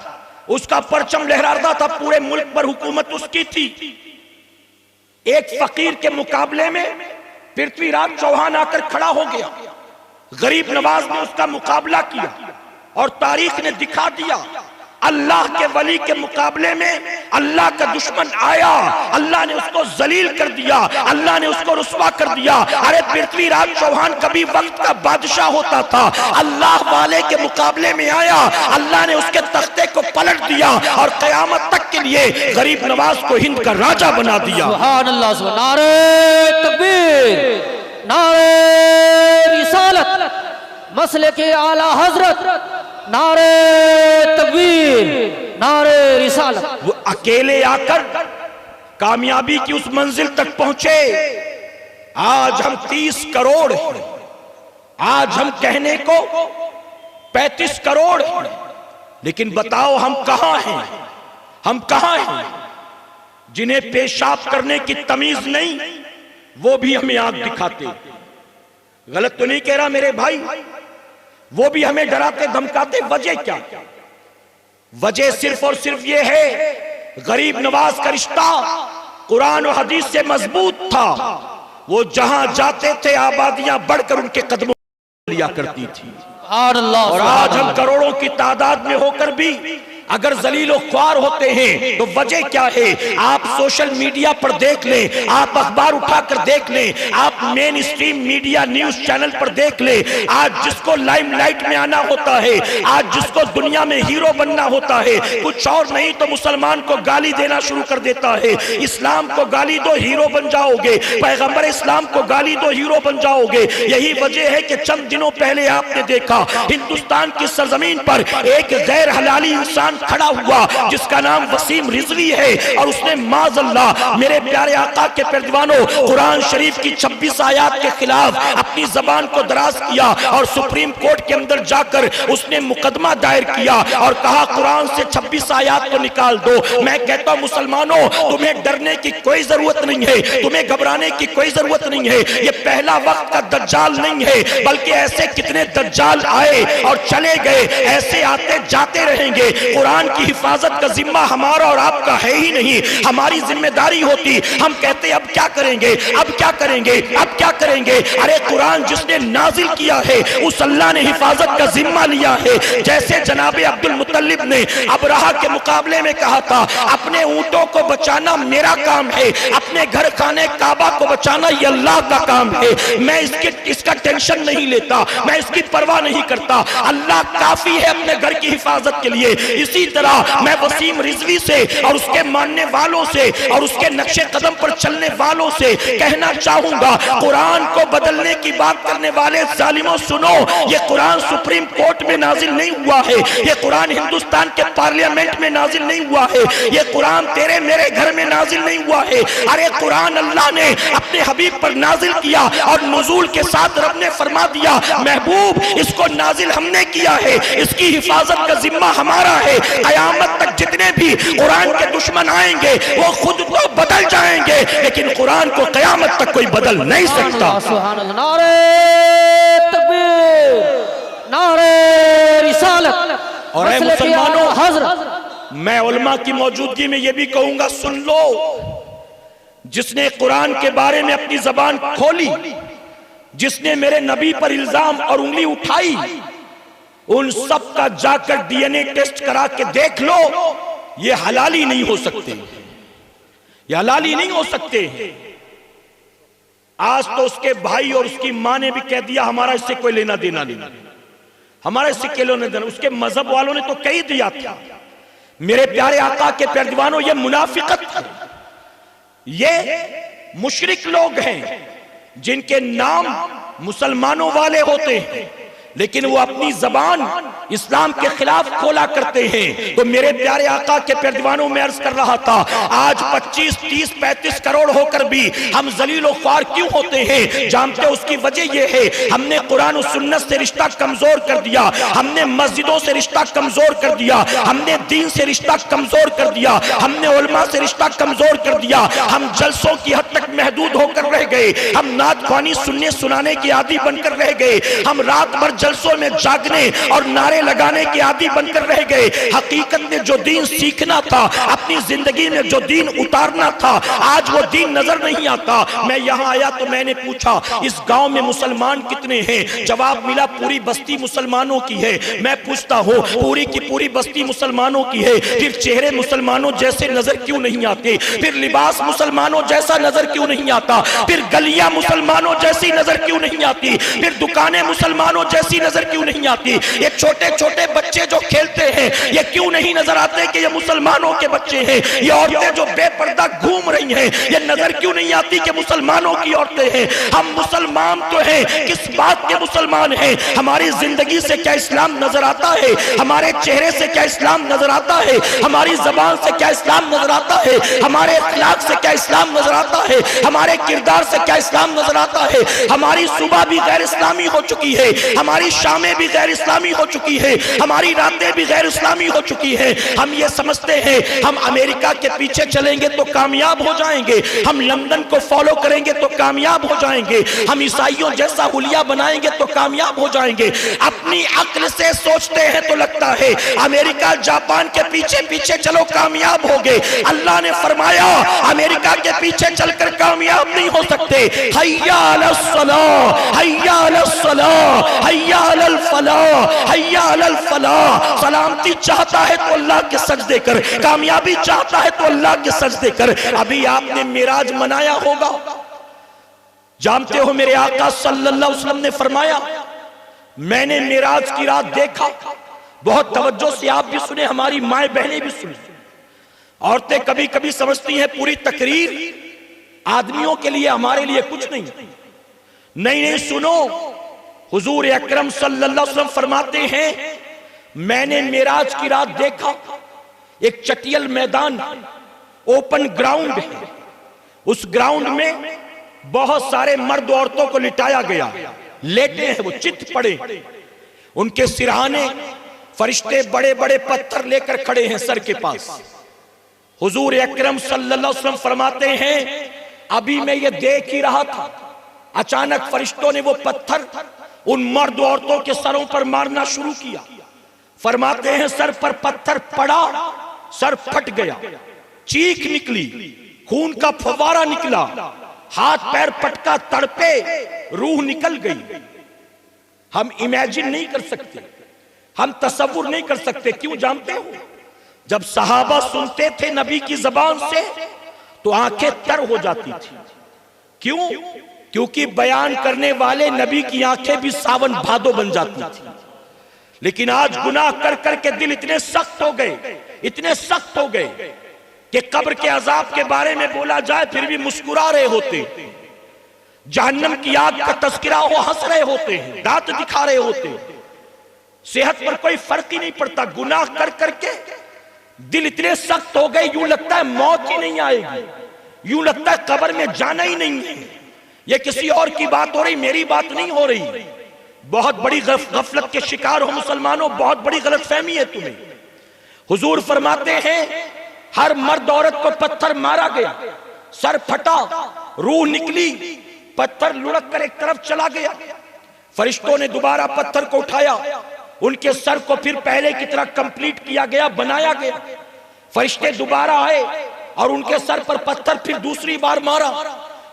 उसका परचम लहराता था, पूरे मुल्क पर हुकूमत उसकी थी। एक फकीर के मुकाबले में पृथ्वीराज चौहान आकर खड़ा हो गया। गरीब नवाज ने उसका मुकाबला किया और तारीख ने दिखा दिया, अल्लाह के वली के मुकाबले में अल्लाह का दुश्मन आया, अल्लाह ने उसको जलील कर दिया, अल्लाह ने उसको रुस्वा कर दिया। अरे पृथ्वीराज चौहान कभी वक्त का बादशाह होता था, अल्लाह वाले के मुकाबले में आया, अल्लाह ने उसके तख्ते को पलट दिया और कयामत तक के लिए गरीब नवाज को हिंद का राजा बना दिया। सुभान अल्लाह, नारे तकबीर, नारे रिसालत, मसले के आला हजरत, नारे तकबीर, नारे रिसालत। वो अकेले आकर कामयाबी की उस मंजिल तक पहुंचे। आज हम 30 करोड़ हैं, आज हम कहने को 35 करोड़ हैं, लेकिन बताओ हम कहां हैं? हम कहां हैं? जिन्हें पेशाब करने की तमीज नहीं, वो भी हमें आग दिखाते। गलत तो नहीं कह रहा मेरे भाई? वो भी हमें डराते धमकाते। वजह क्या? वजह सिर्फ और सिर्फ ये है, गरीब नवाज का रिश्ता कुरान और हदीस से मजबूत था। वो जहां जाते थे आबादियां बढ़कर उनके कदमों लिया करती थी। और आज हम करोड़ों की तादाद में होकर भी अगर जलीलो ख्वार होते हैं तो वजह क्या है? आप सोशल मीडिया पर देख लें, आप अखबार उठाकर देख लें, आप main stream media news channel पर देख लें। आज जिसको लाइमलाइट में आना होता है, आज जिसको दुनिया में हीरो बनना होता है, कुछ और नहीं तो मुसलमान को गाली देना शुरू कर देता है। इस्लाम को गाली दो, हीरो बन जाओगे। पैगंबर इस्लाम को गाली दो, हीरो बन जाओगे। यही वजह है कि चंद दिनों पहले आपने देखा हिंदुस्तान की सरजमीन पर एक गैर हलाली इंसान खड़ा हुआ जिसका नाम वसीम रिजवी है, और उसने माज़अल्लाह मेरे प्यारे आका के परदीवानों कुरान शरीफ की 26 आयत के खिलाफ अपनी जबान को दराज किया और सुप्रीम कोर्ट के अंदर जाकर उसने मुकदमा दायर किया और कहा कुरान से 26 आयत को निकाल दो। मैं कहता हूं मुसलमानों, तुम्हें डरने की कोई जरूरत नहीं है, तुम्हें घबराने की कोई जरूरत नहीं है। ये पहला वक्त का दज्जाल नहीं है, बल्कि ऐसे कितने दज्जाल आए और चले गए, ऐसे आते जाते रहेंगे। कुरान की हिफाजत का जिम्मा हमारा और आपका है ही नहीं, हमारी जिम्मेदारी होती। हम कहते अब क्या करेंगे, अब क्या करेंगे, अब क्या करेंगे? अरे कुरान जिसने नाजिल किया है उस अल्लाह ने हिफाजत का जिम्मा लिया है। जैसे जनाबे अब्दुल मुत्तलिब ने अबरहा के मुकाबले में कहा था, अपने ऊंटों को बचाना मेरा काम है, अपने घर खाने काबा को बचाना ये अल्लाह का काम है। मैं इसका टेंशन नहीं लेता, मैं इसकी परवाह नहीं करता। अल्लाह काफी है अपने घर की हिफाजत के लिए। इसी तरह मैं वसीम रिजवी से और उसके मानने वालों से और उसके नक्शे कदम पर चलने वालों से कहना चाहूंगा, कुरान को बदलने की बात करने वाले जालिमों सुनो, ये कुरान सुप्रीम कोर्ट में नाजिल नहीं हुआ है, ये कुरान हिंदुस्तान के पार्लियामेंट में नाजिल नहीं हुआ है, ये कुरान तेरे मेरे घर में नाजिल नहीं हुआ है। अरे कुरान अल्लाह ने अपने हबीब पर नाजिल किया और नुज़ूल के साथ रब ने फरमा दिया, महबूब इसको नाजिल हमने किया है, इसकी हिफाजत का जिम्मा हमारा है। कयामत तक जितने भी कुरान के दुश्मन आएंगे वो खुद तो बदल जाएंगे, लेकिन कुरान को कयामत तक कोई बदल नहीं सकता। नारे तकबीर, नारे रिसालत। और ऐ मुसलमानों, मैं उलमा की मौजूदगी में यह भी कहूंगा, सुन लो, जिसने कुरान के बारे में अपनी जबान खोली, जिसने मेरे नबी पर इल्जाम और उंगली उठाई, उन सब का जाकर डीएनए टेस्ट करा के देख लो, ये हलाली नहीं हो सकते, ये हलाली नहीं हो सकते। आज तो उसके भाई और उसकी मां ने भी कह दिया हमारा इससे कोई लेना देना नहीं, हमारा इससे क्या लेना देना। उसके मजहब वालों ने तो कह दिया था। मेरे प्यारे आका के प्यारे दीवानों, ये मुनाफिकत है, ये मुशरिक लोग हैं जिनके नाम मुसलमानों वाले होते हैं, लेकिन वो अपनी जबान इस्लाम के खिलाफ खोला करते हैं। तो मेरे प्यारे आका के प्यारे दीवानों में अर्ज कर रहा था, आज 25, 30, 35 करोड़ होकर भी हम जलील ख्वार क्यों होते हैं? जानते उसकी वजह यह है, हमने कुरान और सुन्नत से रिश्ता कमजोर कर दिया, हमने मस्जिदों से रिश्ता कमजोर कर दिया, हमने दीन से रिश्ता कमजोर कर दिया, हमने उलमा से रिश्ता कमजोर कर दिया, हम जलसों की हद तक महदूद होकर रह गए, हम नात ख्वानी सुनने सुनाने के आदी बनकर रह गए, हम रात भर जलसों में जागने और नारे लगाने के आदी बनकर रह गए। हकीकत में जो दीन सीखना था, अपनी जिंदगी में जो दीन उतारना था, आज वो दीन नजर नहीं आता। मैं यहाँ आया तो मैंने पूछा इस गांव में मुसलमान कितने हैं? जवाब मिला पूरी बस्ती मुसलमानों की है। मैं पूछता हूँ पूरी की पूरी बस्ती मुसलमानों की है, फिर चेहरे मुसलमानों जैसे नजर क्यों नहीं आते? फिर लिबास मुसलमानों जैसा नजर क्यों नहीं आता? फिर गलियां मुसलमानों जैसी नजर क्यों नहीं आती? फिर दुकानें मुसलमानों जैसी नजर क्यों नहीं आती? ये छोटे छोटे बच्चे जो खेलते हैं, ये क्यों नहीं नजर आते कि ये मुसलमानों के बच्चे हैं? ये औरतें जो बेपर्दा घूम रही हैं, ये नजर क्यों नहीं आती कि मुसलमानों की औरतें हैं? हम मुसलमान तो हैं, किस बात के मुसलमान हैं? हमारी जिंदगी से क्या इस्लाम नजर आता है? हमारे चेहरे से क्या इस्लाम नजर आता है? हमारी जबान से क्या इस्लाम नजर आता है? हमारे अखलाक से क्या इस्लाम नजर आता है? हमारे किरदार से क्या इस्लाम नजर आता है? हमारी सुबह भी गैर इस्लामी हो चुकी है, हमारी शामें भी गैर इस्लामी हो चुकी है, हमारी रातें भी गैर इस्लामी हो चुकी है। हम ये समझते हैं हम अमेरिका के पीछे चलेंगे तो कामयाब हो जाएंगे, हम लंदन को फॉलो करेंगे तो कामयाब हो जाएंगे, हम ईसाइयों जैसा हुलिया बनाएंगे तो कामयाब हो जाएंगे। अपनी अक्ल से सोचते हैं तो लगता है अमेरिका जापान के पीछे पीछे चलो कामयाब हो गए। अल्लाह ने फरमाया अमेरिका के पीछे चलकर कामयाब नहीं हो सकते। हय्या अलस सलाह, हय्या अलस सलाह, हय्या अलल फलाह, हय्या अलल फलाह। सलामती चाहता है तो अल्लाह के सजदे कर, कामयाबी चाहता है तो अल्लाह के सजदे कर। अभी आपने मिराज मनाया होगा, जानते हो मेरे आका सल्लल्लाहु अलैहि वसल्लम ने फरमाया मैंने मिराज की रात देखा। बहुत तवज्जो से आप भी सुने, हमारी माए बहनें भी सुने। औरतें कभी कभी समझती हैं पूरी तकरीर आदमियों के लिए, हमारे लिए कुछ नहीं। नहीं सुनो, हुजूर अकरम सल्लल्लाहु अलैहि वसल्लम फरमाते हैं मैंने मिराज की रात देखा, एक चटियल मैदान, ओपन ग्राउंड है, उस ग्राउंड में बहुत सारे मर्द औरतों को लिटाया गया, लेटे हैं वो चित पड़े, उनके सिरहाने फरिश्ते बड़े बड़े पत्थर लेकर खड़े हैं सर के पास। हुजूर अकरम सल्लल्लाहु अलैहि वसल्लम फरमाते हैं अभी मैं ये देख ही रहा था, अचानक फरिश्तों ने वो पत्थर उन मर्द औरतों के सरों पर मारना शुरू किया। फरमाते हैं सर पर पत्थर पड़ा, सर फट गया, चीख निकली, खून का फव्वारा निकला, हाथ पैर पटका, तड़पे, रूह निकल गई। हम इमेजिन नहीं कर सकते, हम तसव्वुर नहीं कर सकते। क्यों जानते हो? जब सहाबा सुनते थे नबी की जबान से तो आंखें तर हो जाती थी। क्यों? क्योंकि बयान करने वाले नबी की आंखें भी सावन भादो बन जाती थी। लेकिन आज गुनाह कर करके दिल इतने सख्त हो गए, इतने सख्त हो गए कि कब्र के अजाब के बारे में बोला जाए फिर भी मुस्कुरा रहे होते, जहन्नम की आग का तस्करा हो हंस रहे होते हैं, दांत दिखा रहे होते, सेहत पर कोई फर्क ही नहीं पड़ता। गुनाह कर करके दिल इतने सख्त हो गए, यूं लगता है मौत ही नहीं आएगी, यूं लगता है कब्र में जाना ही नहीं है। ये किसी और की बात हो रही, मेरी बात नहीं हो रही। बहुत बड़ी गफलत के शिकार हो मुसलमानों, बहुत बड़ी गलतफहमी है तुम्हें। हुजूर फरमाते हैं हर मर्द औरत को पत्थर मारा गया, सर फटा, रूह निकली, पत्थर लुढ़क कर एक तरफ चला गया। फरिश्तों ने दोबारा पत्थर को उठाया, उनके सर को फिर पहले की तरह कंप्लीट किया गया, बनाया गया। फरिश्ते दोबारा आए और उनके सर पर पत्थर फिर दूसरी बार मारा।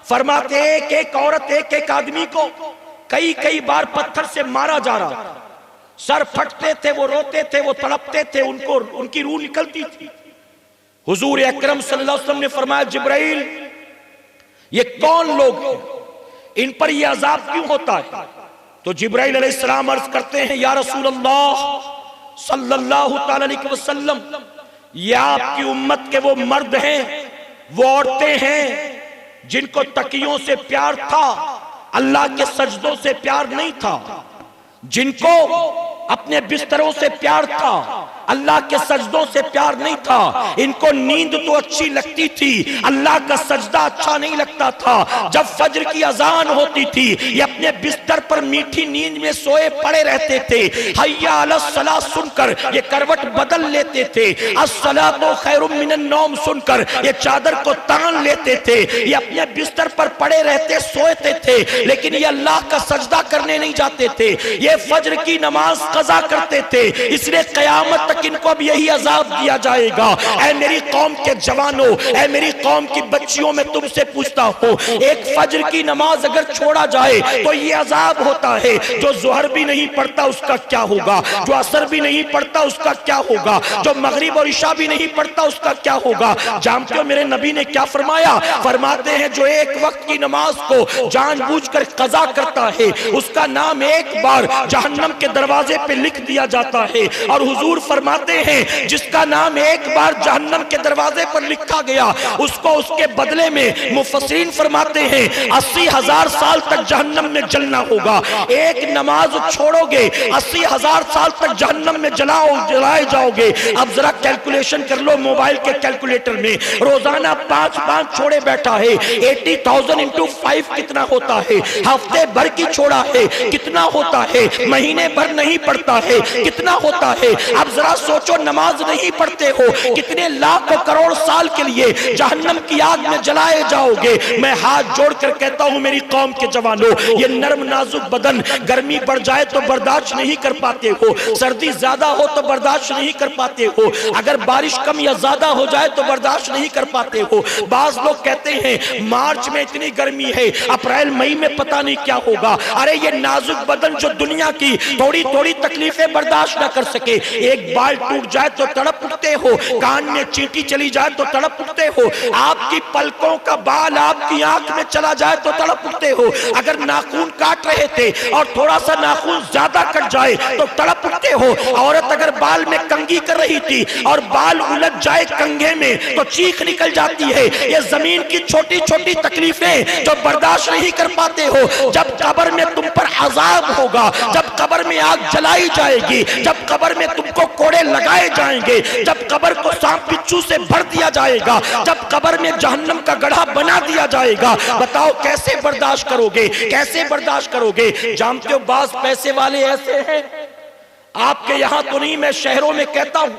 फरमाते एक एक औरत, एक एक आदमी को कई कई बार पत्थर से मारा जा रहा। सर फटते थे, वो रोते थे, वो तड़पते थे, उनको उनकी रूह निकलती थी। हुजूर अकरम सल्लल्लाहु अलैहि वसल्लम ने फरमाया जिब्राइल ये कौन लोग हैं, इन पर ये अजाब क्यों होता है? तो जिब्राइल अलैहिस्सलाम अर्ज करते हैं या रसूल अल्लाह सल्लल्लाहु अलैहि वसल्लम, ये आपकी उम्मत के वो मर्द हैं, वो औरतें हैं जिनको तकियों से प्यार था, अल्लाह के सजदों से प्यार नहीं था, जिनको अपने बिस्तरों से प्यार था, अल्लाह के सजदों से प्यार नहीं था। इनको नींद तो अच्छी लगती थी, अल्लाह का सजदा अच्छा नहीं लगता था। जब फज्र की अजान होती थी, ये अपने बिस्तर पर मीठी नींद में सोए पड़े रहते थे। हय्या अलस सलाह सुनकर ये करवट बदल लेते थे। अस्सलातु खैरुम मिनन नौम सुनकर ये चादर को तान लेते थे। ये अपने बिस्तर पर पड़े रहते, सोते थे, लेकिन ये अल्लाह का सजदा करने नहीं जाते थे। ये फज्र की नमाज कज़ा करते थे, इसलिए क़यामत तक इनको अब यही अजाब दिया जाएगा। ऐ मेरी कौम के जवानों, ऐ मेरी कौम की बच्चियों, मैं तुमसे पूछता हूँ, एक फज्र की नमाज अगर छोड़ा जाए तो ये अजाब होता है। जो ज़ोहर भी नहीं पढ़ता उसका क्या होगा, जो असर भी नहीं पढ़ता उसका क्या होगा, जो मगरिब और इशा भी नहीं पढ़ता उसका क्या होगा। जानते हो मेरे नबी ने क्या फरमाया? फरमाते हैं जो एक वक्त की नमाज को जानबूझकर कज़ा करता है, उसका नाम एक बार जहन्नम के दरवाजे पे लिख दिया जाता है। और हुजूर फरमाते हैं जिसका नाम एक बार जहन्नम के दरवाजे पर लिखा गया, उसको उसके बदले में मुफस्सिरीन फरमाते हैं 80,000 साल तक जहन्नम में जलना होगा। एक नमाज छोड़ोगे 80,000 साल तक जहन्नम में जलाए जाओगे। अब जरा कैलकुलेशन कर लो मोबाइल के कैलकुलेटर में, रोजाना 5 छोड़े बैठा है, 80,000 इंटू 5 कितना होता है? हफ्ते भर की छोड़ा है कितना होता है? महीने भर नहीं पढ़ता है कितना होता है? अब जरा सोचो, नमाज नहीं पढ़ते हो, कितने लाखों करोड़ साल के लिए जहन्नम की आग में जलाए जाओगे। मैं हाथ जोड़कर कहता हूं मेरी कौम के जवानों, ये नरम नाजुक बदन गर्मी बढ़ जाए तो बर्दाश्त नहीं कर पाते हो, सर्दी ज्यादा हो तो बर्दाश्त नहीं कर पाते हो, अगर बारिश कम या ज्यादा हो जाए तो बर्दाश्त नहीं कर पाते हो। बाज लोग कहते हैं मार्च में इतनी गर्मी है, अप्रैल मई में पता नहीं क्या होगा। अरे ये नाजुक बदन जो दुनिया की थोड़ी थोड़ी तकलीफें बर्दाश्त न कर सके, एक बाल टूट जाए तो तड़प उठते हो, कान में चींटी चली जाए तो तड़प उठते हो, आपकी पलकों का बाल आपकी आंख में चला जाए तो तड़प उठते हो, अगर नाखून काट रहे थे और थोड़ा सा नाखून ज्यादा कट जाए तो तड़प उठते हो। औरत अगर बाल में कंघी कर रही थी और बाल उलझ जाए कंघे में तो चीख निकल जाती है। ये जमीन की छोटी छोटी तकलीफें जो बर्दाश्त नहीं कर पाते हो, जब कब्र में तुम पर अजाब होगा, जब कब्र में आग जलाई जाएगी, जब कब्र में तुमको कोड़े लगाए जाएंगे, जब कब्र को सांप बिच्छू से भर दिया जाएगा, जब कब्र में जहन्नम का गड्ढा बना दिया जाएगा, बताओ कैसे बर्दाश्त करोगे, कैसे बर्दाश्त करोगे। जानते हो बास पैसे वाले ऐसे हैं, आपके यहां तो नहीं, मैं शहरों में कहता हूं,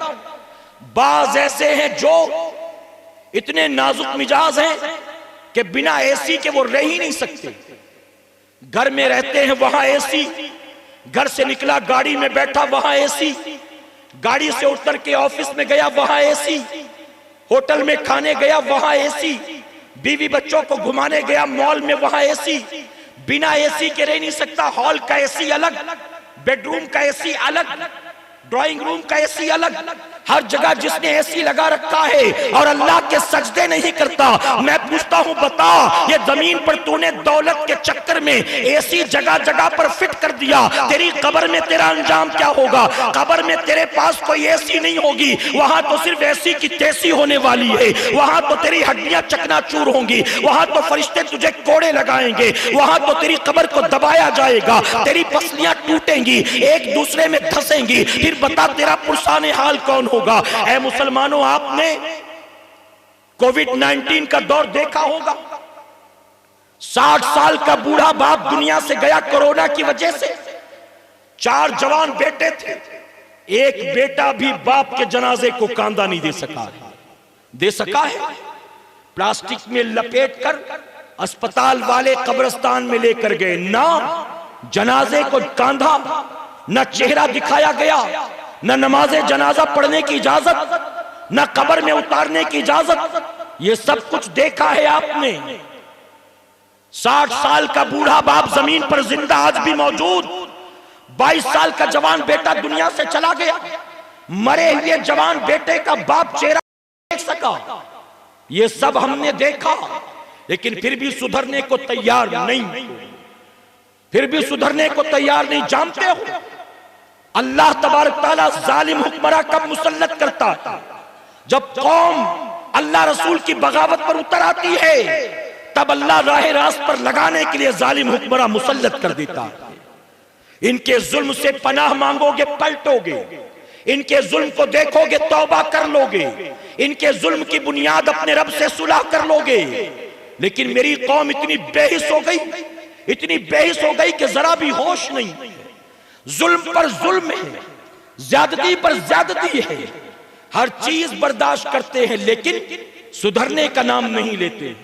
बाज ऐसे हैं जो इतने नाजुक मिजाज हैं कि बिना एसी के वो रह ही नहीं सकते। घर में रहते हैं वहां एसी, घर से निकला गाड़ी में बैठा वहां एसी, गाड़ी से उतर के ऑफिस में गया वहां एसी, होटल में खाने गया वहां एसी, बीवी बच्चों को घुमाने गया मॉल में वहां एसी। बिना एसी के रह नहीं सकता। हॉल का एसी अलग, बेडरूम का एसी अलग, ड्राइंग रूम का एसी अलग, हर जगह जिसने एसी लगा रखा है और अल्लाह के सजदे नहीं करता। मैं पूछता हूं बता, ये जमीन पर तूने दौलत के चक्कर में एसी जगह जगह पर फिट कर दिया, तेरी कब्र में तेरा अंजाम क्या होगा? कब्र में तेरे पास कोई एसी नहीं होगी, वहां तो सिर्फ एसी की तेसी होने वाली है, वहां तो तेरी हड्डियां चकनाचूर होंगी, वहां तो फरिश्ते तुझे कोड़े लगाएंगे, वहां तो तेरी कब्र को दबाया जाएगा, तेरी पसलियां टूटेंगी, एक दूसरे में धंसेंगी, फिर बता तेरा पुरसाने हाल कौन होगा? ऐ मुसलमानों, आपने कोविड-19 का दौर देखा होगा। 60 साल का बूढ़ा बाप दुनिया से गया कोरोना की वजह से। 4 जवान बेटे थे, एक बेटा भी बाप के जनाजे को कांधा नहीं दे सका है। प्लास्टिक में लपेट कर अस्पताल वाले कब्रिस्तान में लेकर गए, ना जनाजे को कांधा, न चेहरा दिखाया गया, न नमाजे जनाजा पढ़ने की इजाजत, न कब्र में उतारने की इजाजत। ये सब कुछ देखा है आपने। 60 साल का बूढ़ा बाप जमीन पर जिंदा आज भी मौजूद, 22 साल का जवान बेटा दुनिया से चला गया, मरे हुए जवान बेटे का बाप चेहरा देख सका। ये सब हमने देखा, लेकिन फिर भी सुधरने को तैयार नहीं, फिर भी सुधरने को तैयार नहीं। जानते हो अल्लाह तबारक तआला जालिम हुक्मरां कब मुसल्लत करता है? जब कौम अल्लाह रसूल की बगावत पर उतर आती है, तब अल्लाह राह रास्त पर लगाने के लिए जालिम हुक्मरान मुसल्लत कर देता है। इनके जुल्म से पनाह मांगोगे पलटोगे, इनके जुल्म को देखोगे तौबा कर लोगे, इनके जुल्म की बुनियाद अपने रब से सुलह कर लोगे। लेकिन मेरी कौम इतनी बेहिस हो गई, इतनी बेहिस हो गई कि जरा भी होश नहीं। जुल्म पर जुल्म है, ज्यादती पर ज्यादती है, हर चीज बर्दाश्त करते हैं लेकिन सुधरने का नाम नहीं लेते।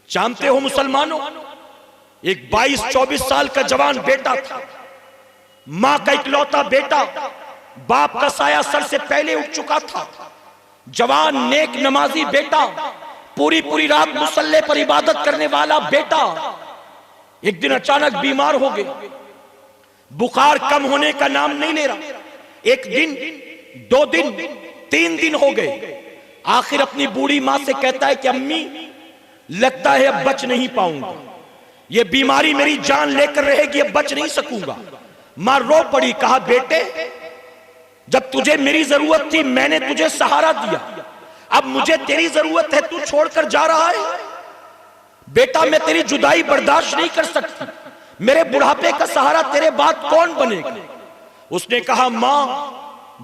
जानते हो मुसलमानों, एक 22-24 साल का जवान बेटा था, मां का इकलौता बेटा, बाप का साया सर से पहले उठ चुका था। जवान नेक नमाजी बेटा, पूरी पूरी रात मुसल्ले पर इबादत करने वाला बेटा, एक दिन अचानक बीमार हो गया। बुखार कम होने का नाम नहीं ले रहा। एक दिन, 2 दिन, 3 दिन हो गए। आखिर अपनी बूढ़ी मां से कहता है कि अम्मी, लगता है अब बच नहीं पाऊंगा, ये बीमारी मेरी जान लेकर रहेगी, अब बच नहीं सकूंगा। मां रो पड़ी। कहा बेटे, जब तुझे मेरी जरूरत थी मैंने तुझे सहारा दिया, अब मुझे तेरी जरूरत है, तू छोड़कर जा रहा है। बेटा मैं तेरी जुदाई बर्दाश्त नहीं कर सकती, मेरे बुढ़ापे का सहारा तेरे बाद कौन बनेगा। उसने कहा मां,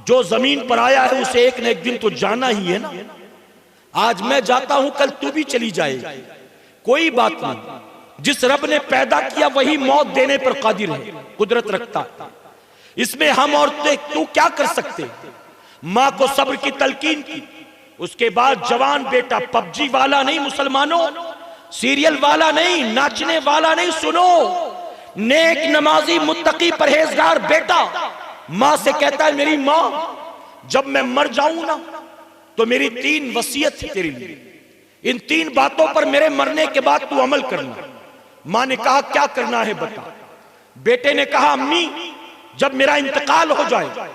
जो जमीन पर आया है उसे एक न एक दिन तो जाना ही है ना। आज मैं जाता हूं, कल तू भी चली जाएगी, कोई बात नहीं। जिस रब ने पैदा किया वही मौत देने पर कादिर है, कुदरत रखता है, इसमें हम और तू क्या कर सकते। मां को सब्र की तलकीन की। उसके बाद जवान बेटा, पबजी वाला नहीं मुसलमानों, सीरियल वाला नहीं, नाचने वाला नहीं, सुनो, नेक नमाजी मुत्तकी परहेजगार बेटा मां से कहता है मेरी मां, जब मैं मर जाऊं ना तो मेरी 3 वसीयत है तेरे लिए, इन 3 बातों पर मेरे मरने के बाद तू अमल करना। मां ने कहा क्या करना है बता। बेटे ने कहा अम्मी, जब मेरा इंतकाल हो जाए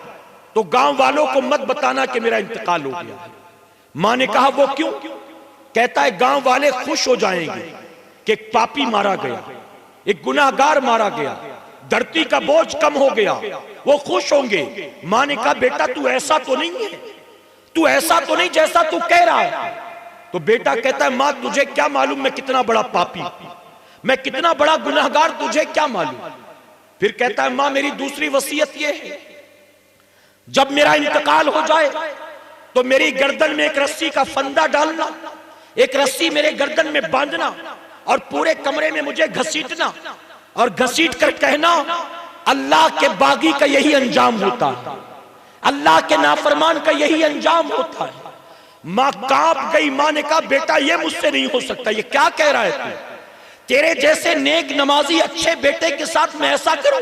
तो गांव वालों को मत बताना कि मेरा इंतकाल हो गया। मां ने कहा वो क्यों। कहता है गांव वाले खुश हो जाएंगे कि एक पापी मारा गया, एक गुनाहगार मारा गया, धरती का बोझ कम हो गया, वो खुश होंगे। मां ने कहा बेटा तू ऐसा तो नहीं है, तू ऐसा तो नहीं जैसा तू कह रहा है। तो बेटा कहता है मां तुझे क्या मालूम मैं कितना बड़ा पापी, मैं कितना बड़ा गुनाहगार, तुझे क्या मालूम। फिर कहता है मां मेरी दूसरी वसीयत ये है, जब मेरा इंतकाल हो जाए तो मेरी गर्दन में एक रस्सी का फंदा डालना, एक रस्सी मेरे गर्दन में बांधना और पूरे कमरे में मुझे घसीटना और घसीट कर कहना अल्लाह के बागी का यही अंजाम होता है, अल्लाह के नाफरमान का यही अंजाम होता है। मां कांप गई। मां ने कहा बेटा ये मुझसे नहीं हो सकता, ये क्या कह रहा है तू, तेरे जैसे नेक नमाजी अच्छे बेटे के साथ मैं ऐसा करूं।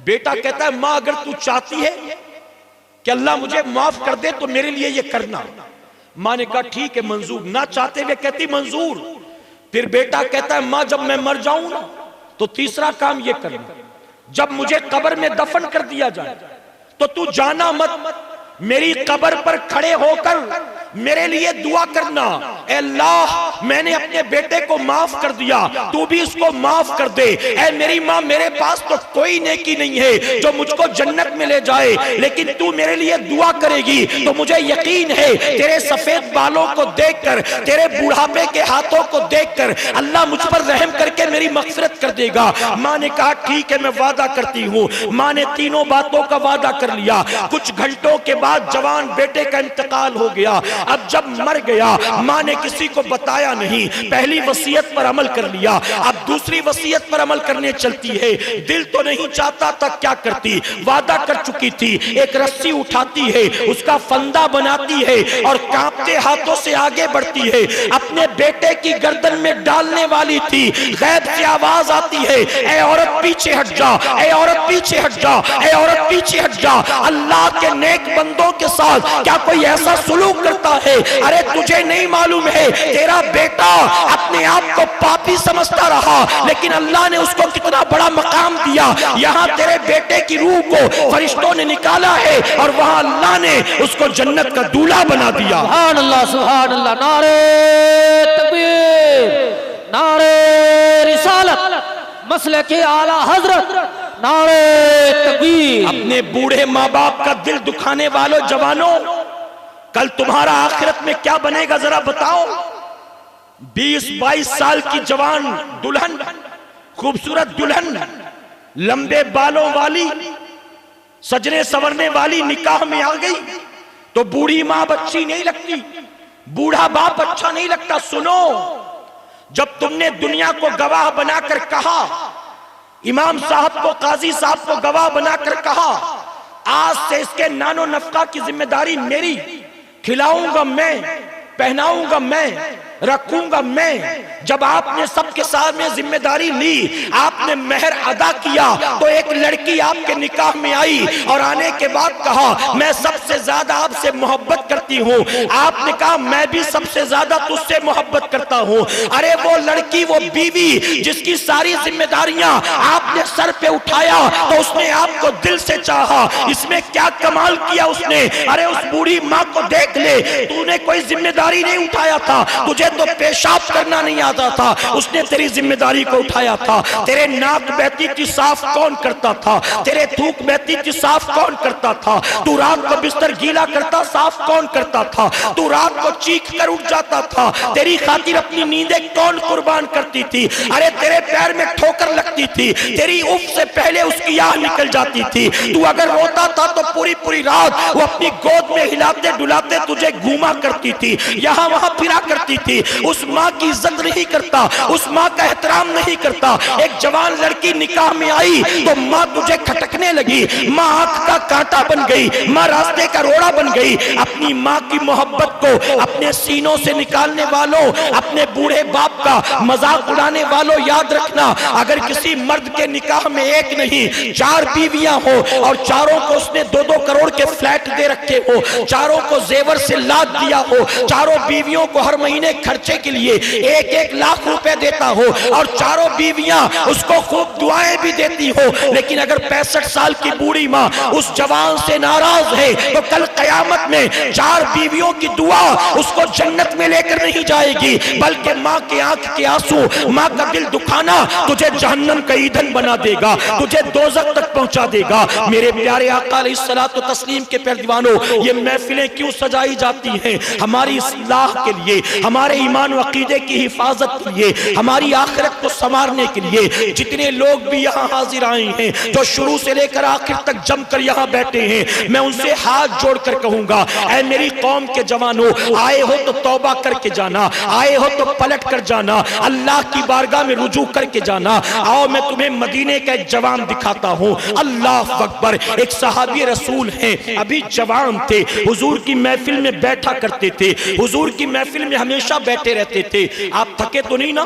बेटा कहता है मां अगर तू चाहती है कि अल्लाह मुझे माफ कर दे तो मेरे लिए ये करना। मां ने कहा ठीक है मंजूर। ना चाहते हुए कहती मंजूर। फिर बेटा कहता है मां जब मैं मर जाऊं ना तो तीसरा काम ये करना, जब मुझे कब्र में दफन कर दिया जाए तो तू जाना मत, मेरी कब्र पर खड़े होकर मेरे लिए दुआ करना, ऐ अल्लाह मैंने अपने बेटे को माफ कर दिया, तू भी उसको माफ कर दे। ऐ मेरी माँ मेरे पास तो कोई नेकी नहीं है जो मुझको जन्नत में ले जाए, लेकिन तू मेरे लिए दुआ करेगी तो मुझे यकीन है तेरे सफेद बालों को देखकर, तेरे बुढ़ापे के हाथों को देखकर अल्लाह मुझ पर रहम करके मेरी मग़फ़िरत कर देगा। माँ ने कहा ठीक है मैं वादा करती हूँ। माँ ने तीनों बातों का वादा कर लिया। कुछ घंटों के बाद जवान बेटे का इंतकाल हो गया। अब जब मर गया मां ने किसी को बताया नहीं, पहली वसीयत पर अमल कर लिया। अब दूसरी वसीयत पर अमल करने चलती है। दिल तो नहीं चाहता था, क्या करती, वादा कर चुकी थी। एक रस्सी उठाती है, उसका फंदा बनाती है और कांपते हाथों से आगे बढ़ती है। अपने बेटे की गर्दन में डालने वाली थी, गैब से आवाज आती है ऐ औरत पीछे हट जा, ऐ औरत पीछे हट जा, ऐ औरत पीछे हट जा। अल्लाह के नेक बंदों के साथ क्या कोई ऐसा सुलूक करता है? अरे तुझे नहीं मालूम है, तेरा बेटा अपने आप को पापी समझता रहा, लेकिन अल्लाह ने उसको कितना बड़ा मकाम दिया। यहाँ तेरे बेटे की रूह को फरिश्तों ने निकाला है और वहाँ अल्लाह ने उसको जन्नत का दूल्हा बना दिया। सुभान अल्लाह, सुभान अल्लाह। नारे तकबीर, नारे रिसालत, मसले के आला हजरत, नारे तकबीर। अपने बूढ़े माँ बाप का दिल दुखाने वालों जवानों, कल तुम्हारा आखिरत में क्या बनेगा जरा बताओ। 20-22 साल की जवान दुल्हन, खूबसूरत दुल्हन, लंबे बालों वाली, सजने संवरने वाली निकाह में आ गई तो बूढ़ी मां अच्छी नहीं लगती, बूढ़ा बाप अच्छा नहीं लगता। सुनो, जब तुमने दुनिया को गवाह बनाकर कहा, इमाम साहब को, काजी साहब को गवाह बनाकर कहा, आज से इसके नानो नफका की जिम्मेदारी मेरी, खिलाऊंगा मैं, पहनाऊंगा मैं, रखूंगा मैं। जब आपने सबके सामने जिम्मेदारी ली, आपने मेहर अदा किया, तो एक लड़की आपके निकाह में आई और आने के बाद कहा मैं सबसे ज्यादा आपसे मोहब्बत करती हूँ। आपने कहा मैं भी सबसे ज्यादा तुझसे मोहब्बत करता हूँ। अरे वो लड़की, वो बीवी जिसकी सारी जिम्मेदारियां आपने सर पे उठाया, तो उसने आपको दिल से चाहा। इसमें क्या कमाल किया उसने? अरे उस बूढ़ी माँ को देख ले, तूने कोई जिम्मेदारी नहीं उठाया था, तुझे तो पेशाब करना नहीं आता था, उसने तेरी जिम्मेदारी को उठाया था। तेरे नाक बहती थी, साफ कौन करता था? तेरे थूक बहती थी, साफ कौन करता था? तू रात को बिस्तर गीला करता, साफ कौन करता था? तू रात को चीख कर उठ जाता था, तेरी खातिर अपनी नींदें कौन कुर्बान करती थी? अरे तेरे पैर में ठोकर लगती थी, तेरी उफ से पहले उसकी आह निकल जाती थी। तू अगर रोता था तो पूरी पूरी रात वो अपनी गोद में हिलाते डुलाते तुझे घूमा करती थी, यहां वहां फिरा करती थी। उस माँ की इज्जत नहीं करता, उस माँ का एहतराम नहीं करता। एक जवान लड़की निकाह में आई तो माँ तुझे खटकने लगी, माँ आंख का कांटा बन गई, माँ रास्ते का रोड़ा बन गई। अपनी माँ की मोहब्बत को अपने सीनों से निकालने वालों, अपने बूढ़े बाप का मजाक उड़ाने वालों, याद रखना, अगर किसी मर्द के निकाह में एक नहीं 4 बीवियां हो और चारों को उसने 2-2 करोड़ के फ्लैट दे रखे हो, चारों को जेवर से लाद दिया हो, चारों बीवियों को हर महीने खर्चे के लिए 1-1 लाख रुपए देता हो और चारों बीवियां उसको खूब दुआएं भी देती हो, लेकिन अगर 65 साल की बूढ़ी माँ उस जवान से नाराज है तो कल कयामत में 4 बीवियों की दुआ उसको जन्नत में लेकर नहीं जाएगी, बल्कि माँ के आंख के आंसू, माँ का दिल दुखाना तुझे जहन्नम का ईंधन बना देगा, तुझे दोज़ख तक पहुंचा देगा। मेरे प्यारे आका अलैहिस्सलातु तस्लीम के प्यारे दीवानों, ये महफिलें क्यों सजाई जाती हैं? हमारी इस्लाह के लिए, हमारे ईमान व अकीदे की हिफाजत के लिए, हमारी आखिरत को संवारने के लिए। जितने लोग भी यहाँ हाजिर आए हैं, जो शुरू से लेकर आखिर तक जमकर यहाँ बैठे हैं, मैं उनसे हाथ जोड़कर कहूंगा, ऐ मेरी कौम के जवानों, आए हो तो तौबा करके जाना, आए हो तो पलट कर जाना, अल्लाह की बारगाह में रुजू करके जाना। आओ मैं तुम्हें मदीने का एक जवान दिखाता हूँ। अल्लाह अकबर। एक सहाबी रसूल हैं, अभी जवान थे, हुजूर की महफिल में बैठा करते थे, हुजूर की महफिल में हमेशा बैठे रहते थे। आप थके तो नहीं ना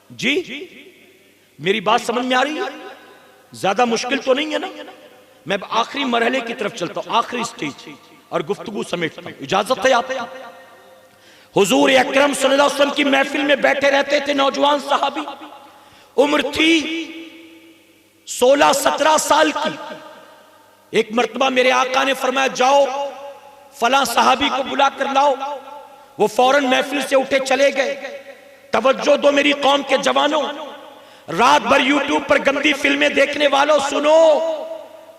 जी? मेरी बात समझ में आ रही है? ज्यादा मुश्किल तो नहीं है ना? मैं आखिरी मरहले की तरफ चलता हूं, आखिरी स्टेज, और गुफ्तगू समेटता हूं। इजाजत है आप? हुजूर अकरम सल्लल्लाहु अलैहि वसल्लम की महफिल में बैठे रहते थे नौजवान सहाबी, उम्र थी 16-17 साल की। एक मर्तबा मेरे आका ने फरमाया, जाओ फलां सहाबी को बुला कर लाओ। वो फौरन महफिल से उठे चले गए। तवज्जो दो मेरी कौम के जवानों, रात भर यूट्यूब पर गंदी फिल्में देखने वालों, सुनो,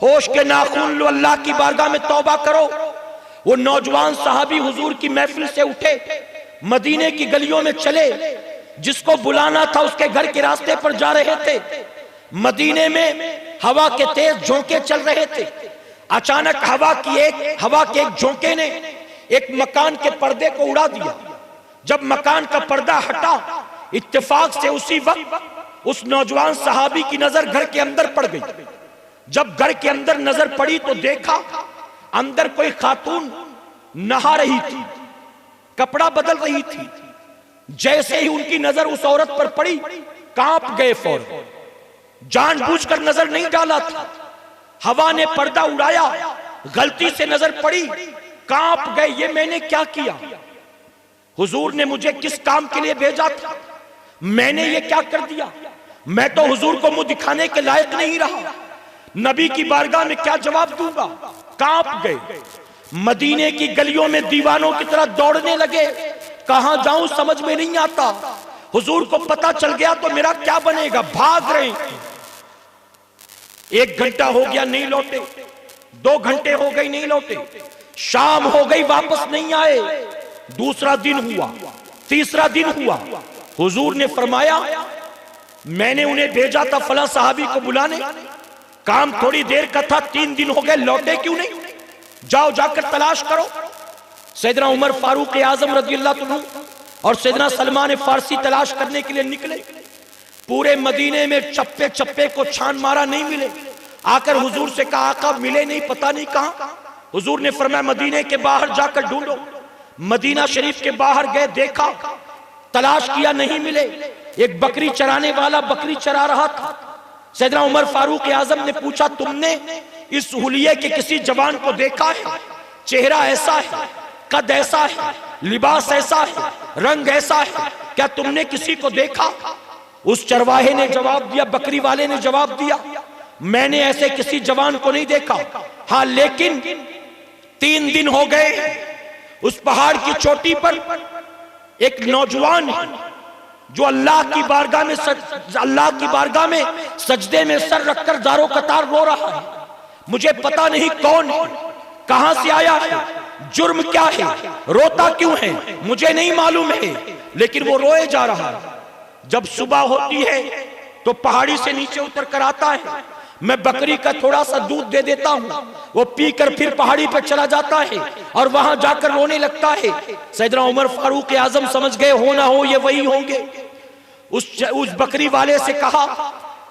होश के नाखून लो, अल्लाह की बारगाह में तौबा करो। वो नौजवान सहाबी हुजूर की महफिल से उठे, मदीने की गलियों में चले, जिसको बुलाना था उसके घर के रास्ते पर जा रहे थे। मदीने में हवा के तेज झोंके चल रहे थे। अचानक हवा के एक झोंके ने एक मकान के पर्दे को उड़ा दिया। जब मकान का पर्दा हटा, इत्तेफाक से उसी वक्त उस नौजवान सहाबी की नजर घर के अंदर पड़ गई। जब घर के अंदर नजर पड़ी तो देखा अंदर कोई खातून नहा रही थी, कपड़ा बदल रही थी। जैसे ही उनकी नजर उस औरत पर पड़ी, कांप गए फौरन। जानबूझकर नजर नहीं डाला था, हवा ने पर्दा उड़ाया, गलती से नजर पड़ी, कांप गए। ये मैंने क्या किया? हुजूर ने मुझे किस काम के लिए भेजा था? मैंने ये क्या कर दिया? मैं तो हुजूर को मुंह दिखाने के लायक नहीं रहा। नबी की बारगाह में क्या जवाब दूंगा? कांप गए। मदीने की गलियों में दीवानों की तरह दौड़ने लगे। कहां जाऊं समझ में नहीं आता। हुजूर को पता चल गया तो मेरा क्या बनेगा? भाग रहे। 1 घंटा हो गया नहीं लौटे, 2 घंटे हो गए नहीं लौटे, शाम हो गई वापस नहीं आए। दूसरा दिन हुआ, तीसरा दिन हुआ, हुजूर ने फरमाया मैंने उन्हें भेजा था फला सहाबी को बुलाने, काम थोड़ी देर का था, 3 दिन हो गए, लौटे क्यों नहीं? जाओ जाकर तलाश करो। सैयदना उमर फारूक आजम रज़ियल्लाहु अन्हु और सैयदना सलमान फारसी तलाश करने के लिए निकले। पूरे मदीने में चप्पे चप्पे को छान मारा, नहीं मिले। आकर हुजूर से कहा आका मिले नहीं, पता नहीं कहां। हुजूर ने फरमाया मदीने के बाहर जाकर ढूंढो। मदीना शरीफ के बाहर गए, देखा, तलाश किया, नहीं मिले। एक बकरी चराने वाला बकरी चरा रहा था। सैयदना उमर फारूक आजम ने पूछा तुमने इस हुलिये के किसी जवान को देखा है? चेहरा ऐसा है, कद ऐसा है, लिबास ऐसा है, रंग ऐसा है, क्या तुमने किसी को देखा? उस चरवाहे ने जवाब दिया, बकरी वाले ने जवाब दिया, मैंने ऐसे किसी जवान को नहीं देखा। हाँ, लेकिन 3 दिन हो गए, उस पहाड़ की चोटी पर एक नौजवान है जो अल्लाह की बारगाह में सजदे में सर रखकर दारो कतार रो रहा है। मुझे पता नहीं कौन है, कहां से आया है, जुर्म क्या है, रोता क्यों है, मुझे नहीं मालूम है, लेकिन वो रोए जा रहा है। जब सुबह होती है तो पहाड़ी से नीचे उतर कर आता है, मैं बकरी का थोड़ा सा दूध दे देता हूं, वो पीकर फिर पहाड़ी पर चला जाता है और वहां जाकर रोने लगता है। सैयदना उमर फारूक आजम समझ गए हो ना हो ये वही होंगे। उस बकरी वाले से कहा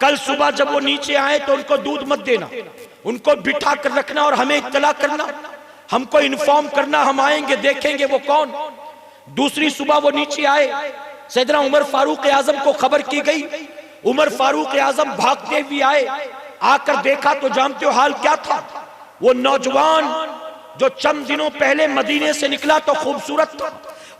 कल सुबह जब वो नीचे आए तो उनको दूध मत देना, उनको बिठा कर रखना और हमें इत्तला करना, हमको इन्फॉर्म करना, हम आएंगे देखेंगे वो कौन। दूसरी सुबह वो नीचे आए, सैयदना उमर फारूक आजम को खबर की गई। उमर फारूक आजम भागते हुए आए, आकर देखा तो जानते हो हाल क्या था। वो नौजवान जो चंद दिनों पहले मदीने से निकला तो खूबसूरत था,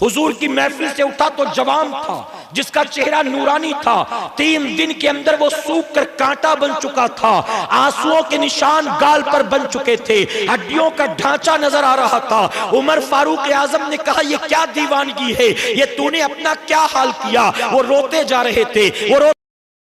हुजूर की महफिल से उठा तो जवान था, जिसका चेहरा नूरानी था, 3 दिन के अंदर वो सूख कर कांटा बन चुका था, आंसुओं के निशान गाल पर बन चुके थे, हड्डियों का ढांचा नजर आ रहा था। उमर फारूक आजम ने कहा ये क्या दीवानगी है, ये तूने अपना क्या हाल किया। वो रोते जा रहे थे, वो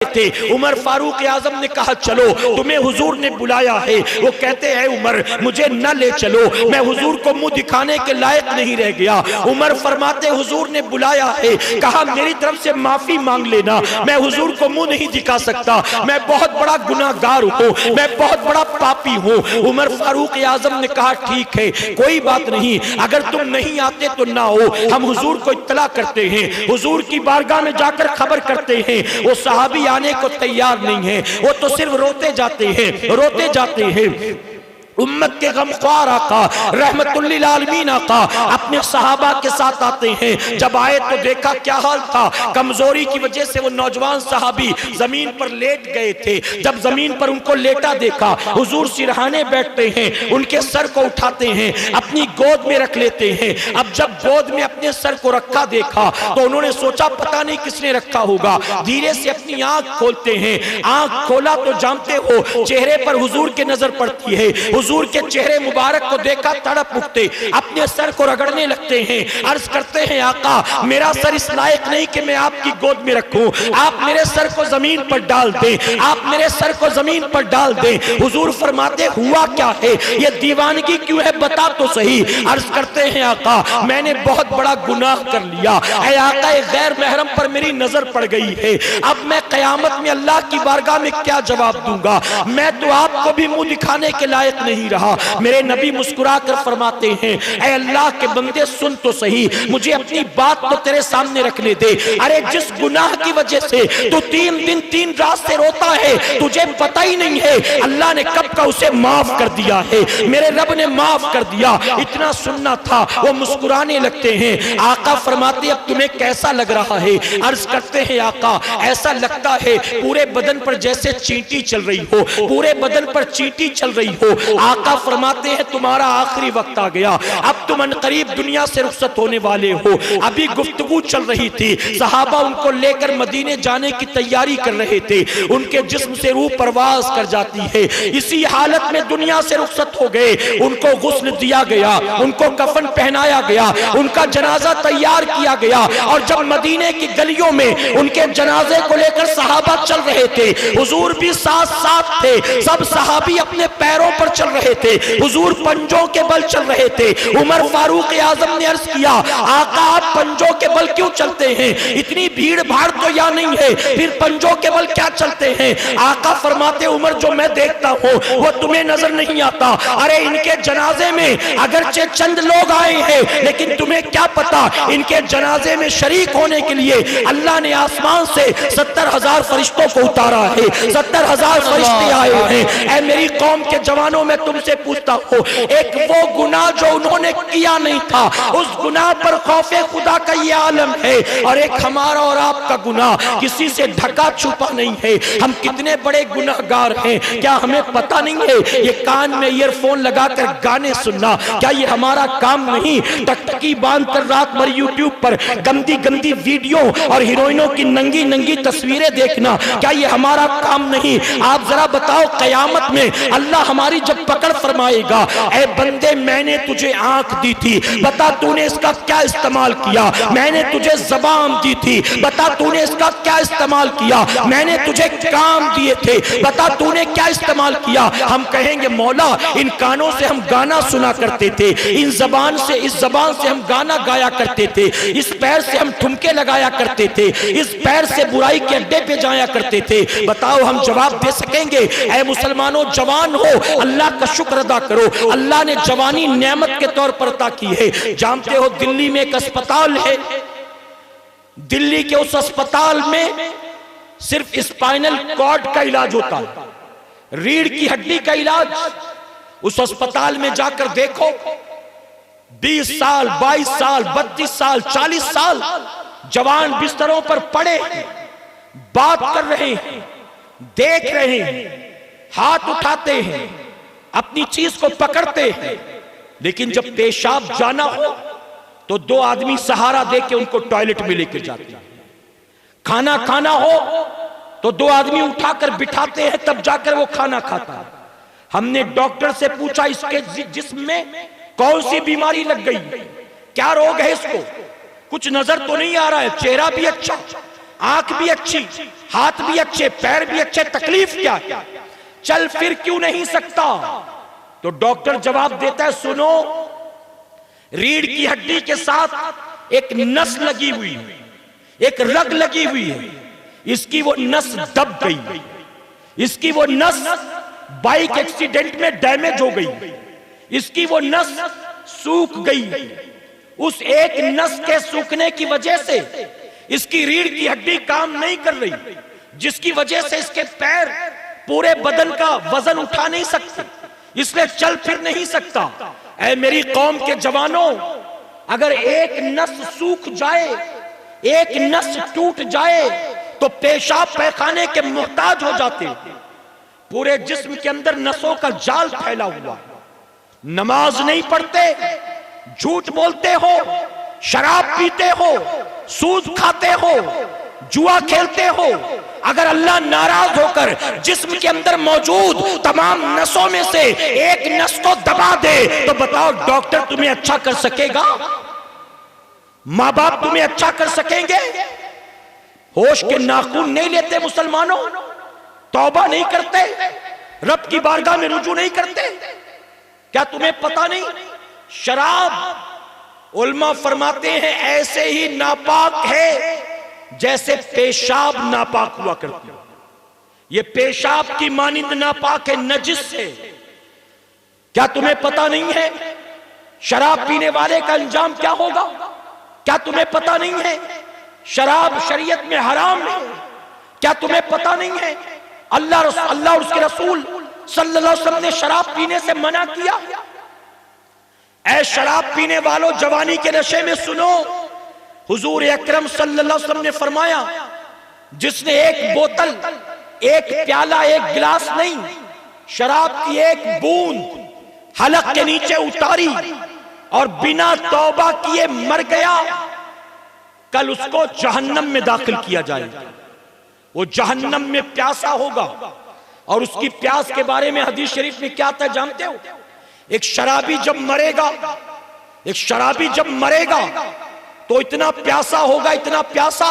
थे। उमर फारूक आजम ने कहा चलो तुम्हें हुजूर ने बुलाया है। वो कहते हैं उमर मुझे न ले चलो, मैं हुजूर को मुंह दिखाने के लायक नहीं रह गया। उमर फरमाते हुजूर ने बुलाया है, कहा मेरी तरफ से माफी मांग लेना, मैं हुजूर को मुंह नहीं दिखा सकता, मैं बहुत बड़ा गुनाहगार हूँ, मैं बहुत बड़ा पापी हूँ। उमर फारूक आजम ने कहा ठीक है कोई बात नहीं, अगर तुम नहीं आते तो ना हो, हम हुजूर को इत्तला करते हैं, हुजूर की बारगाह में जाकर खबर करते हैं। वो सहाबी आने को तैयार नहीं है, वो तो सिर्फ रोते जाते हैं। उम्मत के गमख्वार आका रहमतुल्लिल आलमीन आका अपने सहाबा के साथ आते हैं। जब आए तो देखा क्या हाल था, कमजोरी की वजह से वो नौजवान सहाबी जमीन पर लेट गए थे। जब जमीन पर उनको लेटा देखा, हुजूर सिरहाने बैठते हैं, उनके सर को उठाते हैं, अपनी गोद में रख लेते हैं। अब जब गोद में अपने सर को रखा देखा तो उन्होंने सोचा पता नहीं किसने रखा होगा। धीरे से अपनी आंख खोलते हैं, आंख खोला तो जानते हो चेहरे पर हुजूर की नजर पड़ती है। हुजूर के चेहरे मुबारक को देखा तड़प उठते, अपने सर को रगड़ने लगते हैं, अर्ज करते हैं आका मेरा सर इस लायक नहीं कि मैं आपकी गोद में रखूं, आप मेरे सर को जमीन पर डाल दें, आप मेरे सर को जमीन पर डाल दें। हुजूर फरमाते हुआ क्या है, ये दीवानगी क्यों है बता तो सही। अर्ज करते हैं आका मैंने बहुत बड़ा गुनाह कर लिया, ऐ आका एक गैर महरम पर मेरी नजर पड़ गई है, अब मैं कयामत में अल्लाह की बारगाह में क्या जवाब दूंगा, मैं तो आपको भी मुंह दिखाने के लायक नहीं रहा। मेरे नबी मुस्कुरा कर फरमाते हैं ऐ अल्लाह के बंदे सुन तो सही, मुझे अपनी बात तो तेरे सामने रखने दे। अरे जिस गुनाह की वजह से तू 3 दिन 3 रात से रोता है, तुझे पता ही नहीं है अल्लाह ने कब का उसे माफ कर दिया है, मेरे रब ने माफ कर दिया। इतना सुनना था, वो मुस्कुराने लगते हैं। आका फरमाते अब तुम्हें कैसा लग रहा है। अर्ज करते हैं आका ऐसा लगता है पूरे बदन पर जैसे चींटी चल रही हो, पूरे बदन पर चींटी चल रही हो। आका फरमाते हैं तुम्हारा आखिरी वक्त आ गया, अब तुम अनकरीब दुनिया से रुखसत होने वाले हो। अभी गुफ्तगू चल रही थी, सहाबा उनको लेकर मदीने जाने की तैयारी कर रहे थे, उनके जिस्म से रूह परवाज कर जाती है। इसी हालत में दुनिया से रुखसत हो गए, उनको गुस्ल दिया गया, उनको कफन पहनाया गया, उनका जनाजा तैयार किया गया। और जब मदीने की गलियों में उनके जनाजे को लेकर सहाबा चल रहे थे, हुजूर भी साथ साथ थे, सब सहाबी अपने पैरों पर चल रहे थे, हुजूर पंजों के बल चल रहे थे। उमर फारूक आजम ने अर्ज किया, आका आप पंजों के बल क्यों चलते हैं? इतनी भीड़ भाड़ तो यहाँ नहीं है, फिर पंजों के बल क्या चलते हैं? आका फरमाते, उमर जो मैं देखता हूँ वो तुम्हें नजर नहीं आता। अरे इनके जनाजे में अगरचे चंद लोग आए हैं, लेकिन तुम्हें क्या पता इनके जनाजे में शरीक होने के लिए अल्लाह ने आसमान से 70,000 फरिश्तों को उतारा है। 70,000 फरिश्ते आए हैं। ऐ मेरी कौम के जवानों, मैं तुमसे पूछता हूँ, एक वो गुनाह जो उन्होंने किया नहीं था, उस गुनाह पर खौफे खुदा का ये आलम है, और एक हमारा और आपका गुनाह किसी से ढका छुपा नहीं है। हम कितने बड़े गुनाहगार हैं, क्या हमें पता नहीं है? ये कान में ईयरफोन लगाकर गाने सुनना, क्या ये हमारा काम नहीं? टकटकी बांधकर रात भर यूट्यूब पर गंदी गंदी वीडियो और हीरोइनों की नंगी नंगी तस्वीरें देखना, क्या ये हमारा काम नहीं? आप जरा बताओ, कयामत में अल्लाह हमारी जब पकड़ फरमाएगा, ऐ बंदे मैंने तुझे आंख दी थी, बता तूने इसका क्या इस्तेमाल किया? मैंने तुझे ज़बान दी थी, बता तूने इसका क्या इस्तेमाल किया? मैंने तुझे काम दिए थे, बता तूने क्या इस्तेमाल किया? हम कहेंगे, मौला इन कानों से हम गाना सुना करते थे, इन जबान से, इस जबान से हम गाना गाया करते थे, इस पैर से हम ठुमके लगाया करते थे, इस पैर से बुराई के अड्डे पे जाया करते थे। बताओ हम जवाब दे सकेंगे? ऐ मुसलमानों, जवान हो, अल्लाह का शुक्र अदा करो। अल्लाह ने जवानी नेमत के तौर पर अता की है। जानते हो दिल्ली में एक अस्पताल है, दिल्ली के उस अस्पताल में सिर्फ स्पाइनल कॉर्ड का इलाज होता है, रीढ़ की हड्डी का इलाज। उस अस्पताल में जाकर देखो, 20 साल, 22 साल, 32 साल, 40 साल जवान बिस्तरों पर पड़े, बात कर रहे हैं, देख रहे हैं, हाथ उठाते हैं, अपनी चीज को पकड़ते हैं, लेकिन जब पेशाब जाना हो तो 2 आदमी सहारा देके उनको टॉयलेट में लेकर जाते हैं। खाना खाना हो तो 2 आदमी उठाकर बिठाते हैं, तब जाकर वो खाना खाता है। हमने डॉक्टर से पूछा, इसके जिस्म में कौन सी बीमारी लग गई, क्या रोग है इसको? कुछ नजर तो नहीं आ रहा है, चेहरा भी अच्छा, आंख भी अच्छी, हाथ भी अच्छे, पैर भी अच्छे, तकलीफ क्या है? चल फिर क्यों नहीं सकता? तो डॉक्टर जवाब देता है, सुनो, रीढ़ की हड्डी के साथ एक नस लगी हुई है, एक रग लगी हुई है, इसकी वो नस दब गई, इसकी वो नस बाइक एक्सीडेंट में डैमेज हो गई, इसकी वो नस सूख गई। उस एक नस के सूखने की वजह से इसकी रीढ़ की हड्डी काम नहीं कर रही, जिसकी वजह से इसके पैर पूरे बदन का वजन उठा नहीं सकते, इसलिए चल फिर नहीं सकता। ऐ मेरी कौम के जवानों, अगर एक नस सूख जाए, एक नस टूट जाए, तो पेशाब पैखाने के मुहताज हो जाते। पूरे जिस्म के अंदर नसों का जाल फैला हुआ। नमाज नहीं पढ़ते, झूठ बोलते हो, शराब पीते हो, सूद खाते हो, जुआ खेलते हो। अगर अल्लाह नाराज होकर जिस्म के अंदर मौजूद तमाम नसों में से एक नस को दबा दे, तो बताओ डॉक्टर तुम्हें अच्छा कर सकेगा? माँ बाप तुम्हें अच्छा कर सकेंगे? होश के नाखून नहीं लेते मुसलमानों, तौबा नहीं करते, रब की बारगाह में रुजू नहीं करते। क्या तुम्हें पता नहीं, शराब उल्मा फरमाते हैं ऐसे ही नापाक है जैसे पेशाब नापाक हुआ करती है। ये पेशाब की मानिंद नापाक है, नजिस है। क्या तुम्हें पता नहीं है शराब पीने वाले का अंजाम क्या होगा? क्या तुम्हें पता नहीं है शराब शरीयत में हराम है? क्या तुम्हें पता नहीं है अल्लाह और उसके रसूल सल्लल्लाहु अलैहि वसल्लम ने शराब पीने से मना किया? ऐ शराब पीने वालों, जवानी के नशे में सुनो, हुजूर अकरम सल्लल्लाहु अलैहि वसल्लम ने फरमाया, जिसने एक बोतल, एक प्याला, एक गिलास नहीं, शराब की एक बूंद हलक के नीचे उतारी और बिना तौबा किए मर गया, कल उसको जहन्नम में दाखिल किया जाएगा। वो जहन्नम में प्यासा होगा। और उसकी प्यास के बारे में हदीस शरीफ में क्या आता जानते हो? एक शराबी जब मरेगा, एक शराबी जब मरेगा तो इतना प्यासा होगा, इतना प्यासा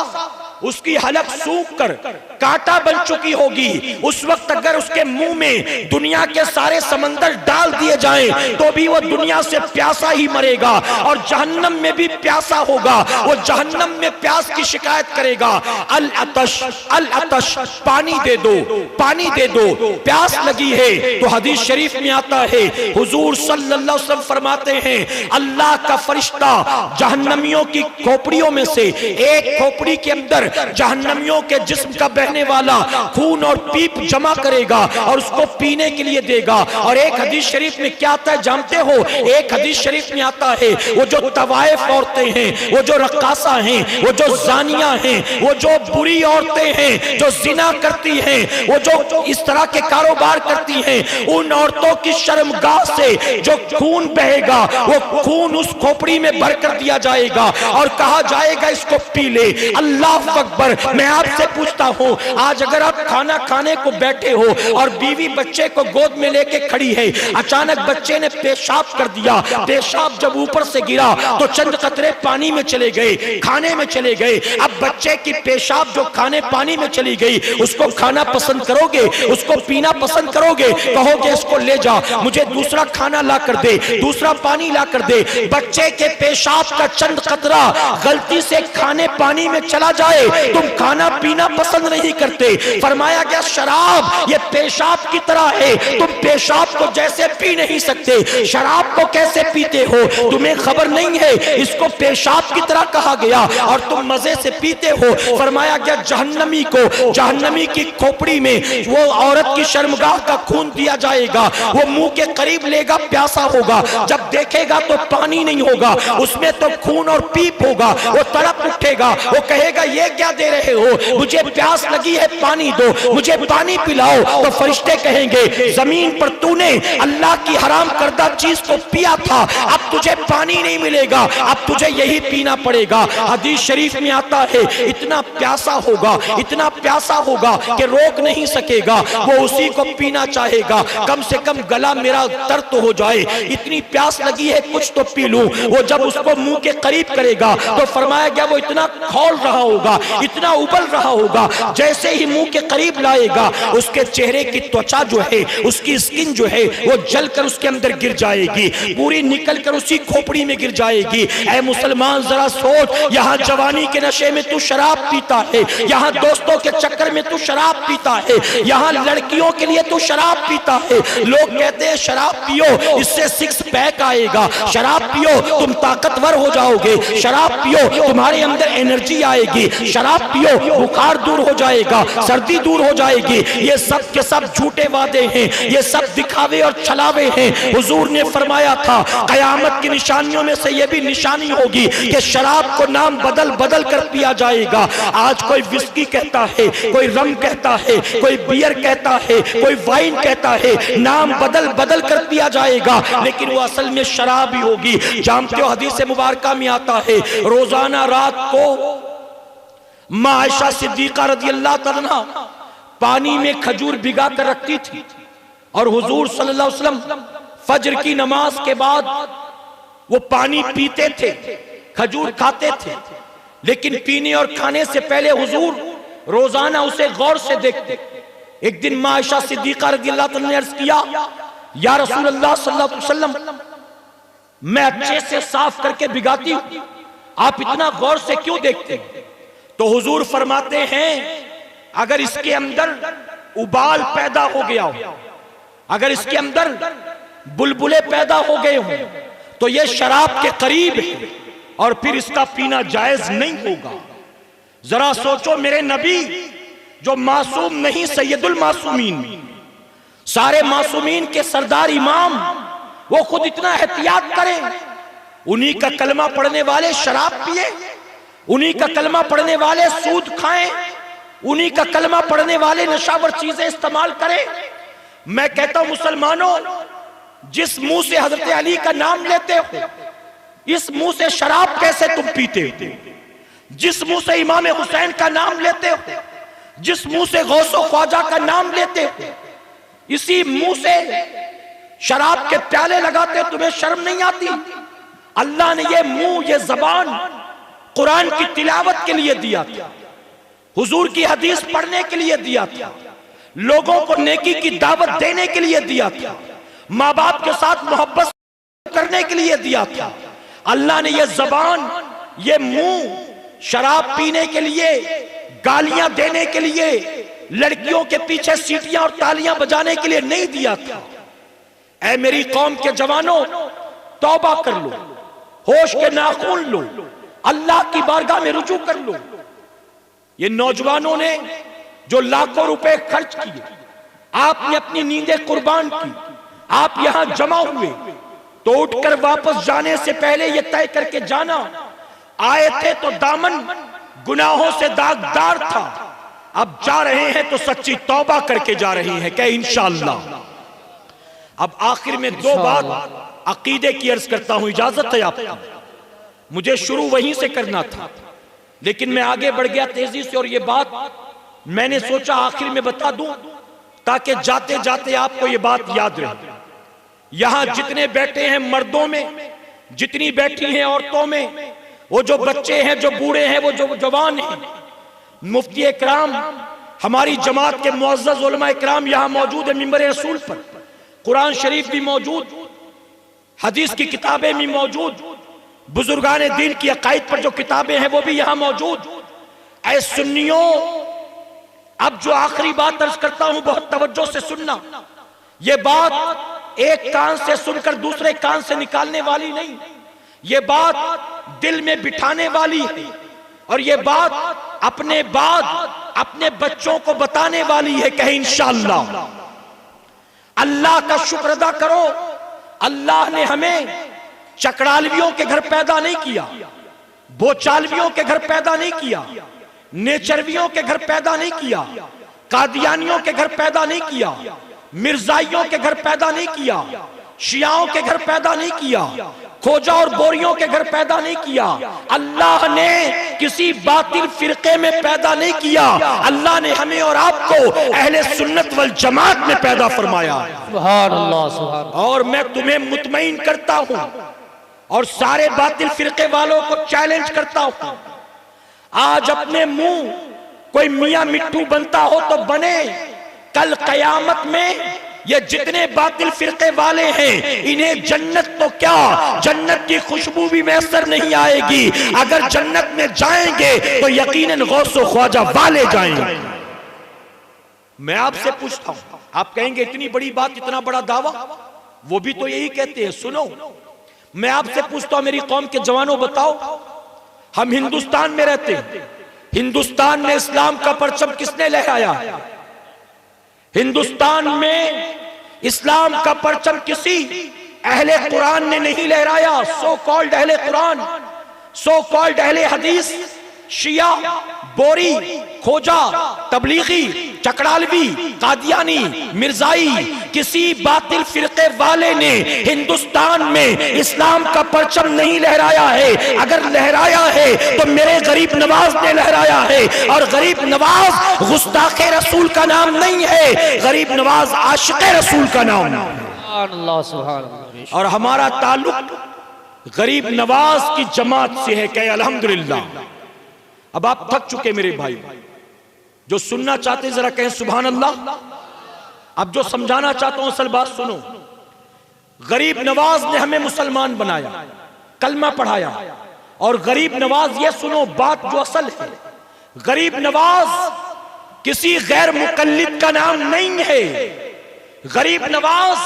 उसकी हलक सूख कर कांटा बन चुकी होगी, उस वक्त अगर उसके मुंह में दुनिया के सारे समंदर डाल दिए जाएं तो भी वो दुनिया से प्यासा ही मरेगा और जहन्नम में भी प्यासा होगा। वो जहन्नम में प्यास की शिकायत करेगा, अल अतश अल अतश, पानी दे दो, पानी दे दो, प्यास लगी है। तो हदीस शरीफ में आता है, हुजूर सल्लल्लाहु अलैहि वसल्लम फरमाते हैं, अल्लाह का फरिश्ता जहन्नमियों की खोपड़ियों में से एक खोपड़ी के अंदर जहन्नमियों के जिस्म का बहने वाला खून और पीप जमा करेगा और उसको पीने के लिए देगा। और एक हदीस शरीफ में क्या आता है जानते हो? एक हदीस शरीफ में आता है, वो जो तवाइफ औरतें हैं, वो जो रक्कासा हैं, वो जो जानिया हैं, वो जो बुरी औरतें हैं जो जिना करती हैं, वो जो इस तरह के कारोबार करती हैं, उन औरतों की शर्मगाह से जो खून बहेगा वो खून उस खोपड़ी में भर कर दिया जाएगा और कहा जाएगा इसको पी ले। अल्लाह अकबर। मैं आपसे पूछता हूं, आज अगर आप खाना खाने को बैठे हो और बीवी बच्चे को गोद में लेके खड़ी है, अचानक बच्चे ने पेशाब कर दिया, पेशाब जब ऊपर से गिरा तो चंद कतरे पानी में चले गए, खाने में चले गए। अब बच्चे की पेशाब जो खाने पानी में चली गई, उसको खाना पसंद करोगे? उसको पीना पसंद करोगे? कहोगे इसको ले जा, मुझे दूसरा खाना ला कर दे, दूसरा पानी ला कर दे। बच्चे के पेशाब का चंद कतरा गलती से खाने पानी में चला जाए, तुम खाना पीना पसंद नहीं करते। फरमाया गया शराब ये पेशाब की तरह है, तुम पेशाब को जैसे पी नहीं सकते, शराब को कैसे पीते हो? तुम्हें खबर नहीं है, इसको पेशाब की तरह कहा गया और तुम मजे से पीते हो। फरमाया गया जहन्नमी को, जहन्नमी की खोपड़ी में वो औरत की शर्मगाह का खून दिया जाएगा, वो मुंह के करीब लेगा, प्यासा होगा, जब देखेगा तो पानी नहीं होगा, उसमें तो खून और पीप होगा। वो तड़प उठेगा, वो कहेगा ये क्या दे रहे हो, मुझे प्यास लगी है, पानी दो, मुझे पानी पिलाओ। तो फरिश्ते कहेंगे जमीन पर तूने अल्लाह की हराम करदा चीज को पिया था, अब तुझे पानी नहीं मिलेगा, अब तुझे यही पीना पड़ेगा। हदीस शरीफ में आता है इतना प्यासा होगा, इतना प्यासा होगा कि रोक नहीं सकेगा, वो उसी को पीना चाहेगा, कम से कम गला मेरा तर तो हो जाए, इतनी प्यास लगी है कुछ तो पी लूं। वो जब उसको मुंह के करीब करेगा तो फरमाया गया वो इतना खौल रहा होगा, इतना उबल रहा होगा, जैसे ही मुंह के करीब लाएगा उसके चेहरे की त्वचा जो है, उसकी स्किन जो है वो जलकर उसके अंदर गिर जाएगी, पूरी निकल कर उसी खोपड़ी में गिर जाएगी। ऐ मुसलमान जरा सोच, यहाँ जवानी के नशे में तू शराब पीता है, यहाँ दोस्तों के चक्कर में तू शराब पीता है, यहाँ लड़कियों के लिए तू शराब पीता है। लोग कहते हैं शराब पियो इससे सिक्स पैक आएगा, शराब पियो तुम ताकतवर हो जाओगे, शराब पियो तुम्हारे अंदर एनर्जी आएगी, शराब पियो बुखार दूर हो जाएगा, सर्दी दूर हो जाएगी। ये सब के सब झूठे वादे हैं, ये सब दिखावे और छलावे हैं। हुजूर ने फरमाया था कयामत की निशानियों में से ये भी निशानी होगी कि शराब को नाम बदल बदल कर पिया जाएगा। आज कोई विस्की कहता है, कोई रम कहता है, कोई बियर कहता है, कोई वाइन कहता है, नाम बदल बदल कर पिया जाएगा, लेकिन वो असल में शराब ही होगी। जानते हो हदीस मुबारका में आता है रोजाना रात को मां आयशा सिद्दीका रज़ी अल्लाह तआला अन्हा पानी में खजूर भिगा कर रखती थी और हुजूर सल्लल्लाहु अलैहि वसल्लम फजर की नमाज के बाद वो पानी पीते थे, खजूर खाते थे, लेकिन पीने और खाने से पहले हुजूर रोजाना उसे गौर से देखते। एक दिन मां आयशा सिद्दीका रज़ी अल्लाह तआला ने अर्ज किया, या रसूल अल्लाह सल्लल्लाहु अलैहि वसल्लम मैं अच्छे से साफ करके भिगाती हूं, आप इतना गौर से क्यों देखते हैं? तो हुजूर फरमाते हैं अगर इसके अंदर उबाल पैदा हो गया हो, अगर इसके अंदर बुलबुले पैदा हो गए हो तो यह शराब के करीब है और फिर इसका पीना जायज नहीं होगा। जरा सोचो मेरे नबी जो मासूम नहीं सैयदुल मासूमीन, सारे मासूमीन के सरदार इमाम, वो खुद इतना एहतियात करें, उन्हीं का कलमा पढ़ने वाले शराब पिए, उन्हीं का कलमा पढ़ने वाले सूद खाएं, उन्हीं का कलमा पढ़ने वाले नशावर चीजें इस्तेमाल करें। मैं कहता हूं मुसलमानों, जिस मुंह से हजरत अली का नाम लेते हो, इस मुंह से शराब कैसे तुम पीते हो? जिस मुंह से इमाम हुसैन का नाम लेते हो, जिस मुंह से गौसो ख्वाजा का नाम लेते हो, इसी मुंह से शराब के प्याले लगाते हो, तुम्हें शर्म नहीं आती? अल्लाह ने ये मुंह, ये जबान कुरान की तिलावत के लिए दिया था, हुजूर की हदीस पढ़ने के लिए दिया था, लोगों को नेकी की दावत देने के लिए दिया था, माँ बाप के साथ मोहब्बत करने के लिए दिया था। अल्लाह ने ये जबान, ये मुंह शराब पीने के लिए, गालियां देने के लिए, लड़कियों के पीछे सीटियां और तालियां बजाने के लिए नहीं दिया था। ऐ मेरी कौम के जवानों, तौबा कर लो, होश के नाखून लो, अल्लाह की बारगाह में रुजू कर लो। ये नौजवानों ने जो लाखों रुपए खर्च किए, आपने अपनी नींदें कुर्बान की, आप यहां जमा हुए, तो उठकर वापस जाने से पहले ये तय करके जाना, आए थे तो दामन गुनाहों से दागदार था, अब जा रहे हैं तो सच्ची तौबा करके जा रहे हैं, क्या इंशाअल्लाह। अब आखिर में दो बात अकीदे की अर्ज करता हूं, इजाजत है आपको। मुझे शुरू वहीं से करना था, लेकिन मैं आगे बढ़ गया तेजी से, और ये बात मैंने सोचा आखिर में बता दूं, ताकि जाते जाते आपको ये बात याद रहे। यहां जितने बैठे हैं मर्दों में, जितनी बैठी हैं औरतों में, वो जो बच्चे हैं, जो बूढ़े हैं, वो जो जवान हैं, मुफ्ती इकराम, हमारी जमात के मुअज़्ज़ज़ उलमा इकराम यहां मौजूद है मिंबर रसूल पर, कुरान शरीफ भी मौजूद, हदीस की किताबें भी मौजूद, बुजुर्गान दीन की अकायद पर जो किताबें हैं वो भी यहां मौजूद। ऐ सुन्नियों, अब जो आखिरी बात अर्ज करता हूं बहुत तवज्जो से सुनना। ये बात एक कान से सुनकर दूसरे कान से निकालने वाली नहीं, ये बात दिल में बिठाने वाली है, और ये बात अपने बाद अपने बच्चों को बताने वाली है। कहे इंशाअल्लाह। अल्लाह का शुक्र अदा करो, अल्लाह ने हमें चकड़ालवियों के घर पैदा नहीं किया, बोचालवियों के घर पैदा नहीं किया, नेचरवियों के घर पैदा नहीं किया, कादियानियों के घर पैदा नहीं किया, मिर्जाइयों के घर पैदा नहीं किया, शियाओं के घर पैदा नहीं किया, खोजा और बोरियों के घर पैदा नहीं किया। अल्लाह ने किसी बातिल फिरके में पैदा नहीं किया, अल्लाह ने हमें और आपको अहले सुन्नत वल जमात में पैदा फरमाया। सुभान अल्लाह, सुभान। और मैं तुम्हें मुतमईन करता हूं और सारे बातिल फिरके वालों को चैलेंज करता हूं, आज अपने मुंह कोई मियां मिट्टू बनता हो तो बने, कल कयामत में ये जितने बातिल फिरके वाले हैं, इन्हें जन्नत तो क्या, जन्नत की खुशबू भी मैसर नहीं आएगी। अगर जन्नत में जाएंगे तो यकीनन गौस व ख्वाजा वाले जाएंगे। मैं आपसे पूछता हूं, आप कहेंगे इतनी बड़ी बात, इतना बड़ा दावा, वो भी तो यही कहते हैं। सुनो, मैं आपसे पूछता हूं, मेरी कौम के जवानों बताओ, हम हिंदुस्तान में रहते हैं, हिंदुस्तान में इस्लाम का परचम किसने लहराया? हिंदुस्तान में इस्लाम का परचम किसी अहले कुरान ने नहीं लहराया। सो कॉल्ड अहले कुरान, सो कॉल्ड अहले हदीस, शिया, बोरी, खोजा, तबलीगी, चकड़ालवी, कादियानी, मिर्जाई, किसी बातिल फिरके वाले ने हिंदुस्तान में इस्लाम का परचम नहीं लहराया है। अगर लहराया है तो मेरे गरीब नवाज ने लहराया है, और गरीब नवाज गुस्ताखे रसूल का नाम नहीं है, गरीब नवाज आशिक़े रसूल का नाम है। सुभान अल्लाह, सुभान अल्लाह। और हमारा ताल्लुक गरीब नवाज की जमात से है। कहे अल्हम्दुलिल्लाह। अब आप थक चुके मेरे भाई, जो सुनना चाहते जरा कहें सुभान अल्लाह। अब जो समझाना चाहता हूं असल बात सुनो। गरीब नवाज ने हमें मुसलमान बनाया, कलमा पढ़ाया, और गरीब नवाज, ये सुनो बात जो असल है, गरीब नवाज किसी गैर मुकल्लिद का नाम नहीं है। गरीब नवाज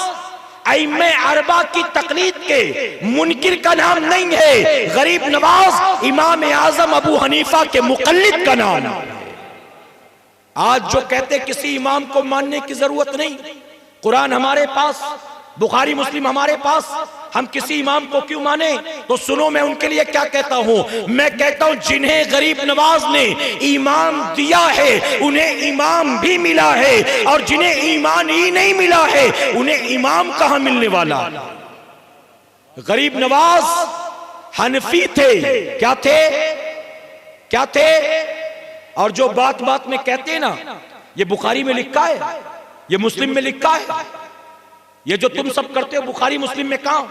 अइम्मे अरबा की तकलीद के मुनकिर का नाम नहीं है। गरीब नवाज इमाम आजम अबू हनीफा के मुकल्लिद का नाम है। आज जो कहते किसी इमाम को मानने की जरूरत नहीं, कुरान हमारे पास, बुखारी मुस्लिम हमारे पास, हम किसी इमाम को क्यों माने? तो सुनो मैं उनके लिए क्या कहता हूं। मैं कहता हूं जिन्हें गरीब नवाज ने ईमान दिया है उन्हें इमाम भी मिला है, और जिन्हें ईमान ही नहीं मिला है उन्हें इमाम कहां मिलने वाला। गरीब नवाज हनफी थे, क्या थे, क्या थे? और जो बात बात में कहते हैं ना, ये बुखारी में लिखा है, ये मुस्लिम में लिखा है, ये जो तुम सब करते हो बुखारी मुस्लिम में कहां?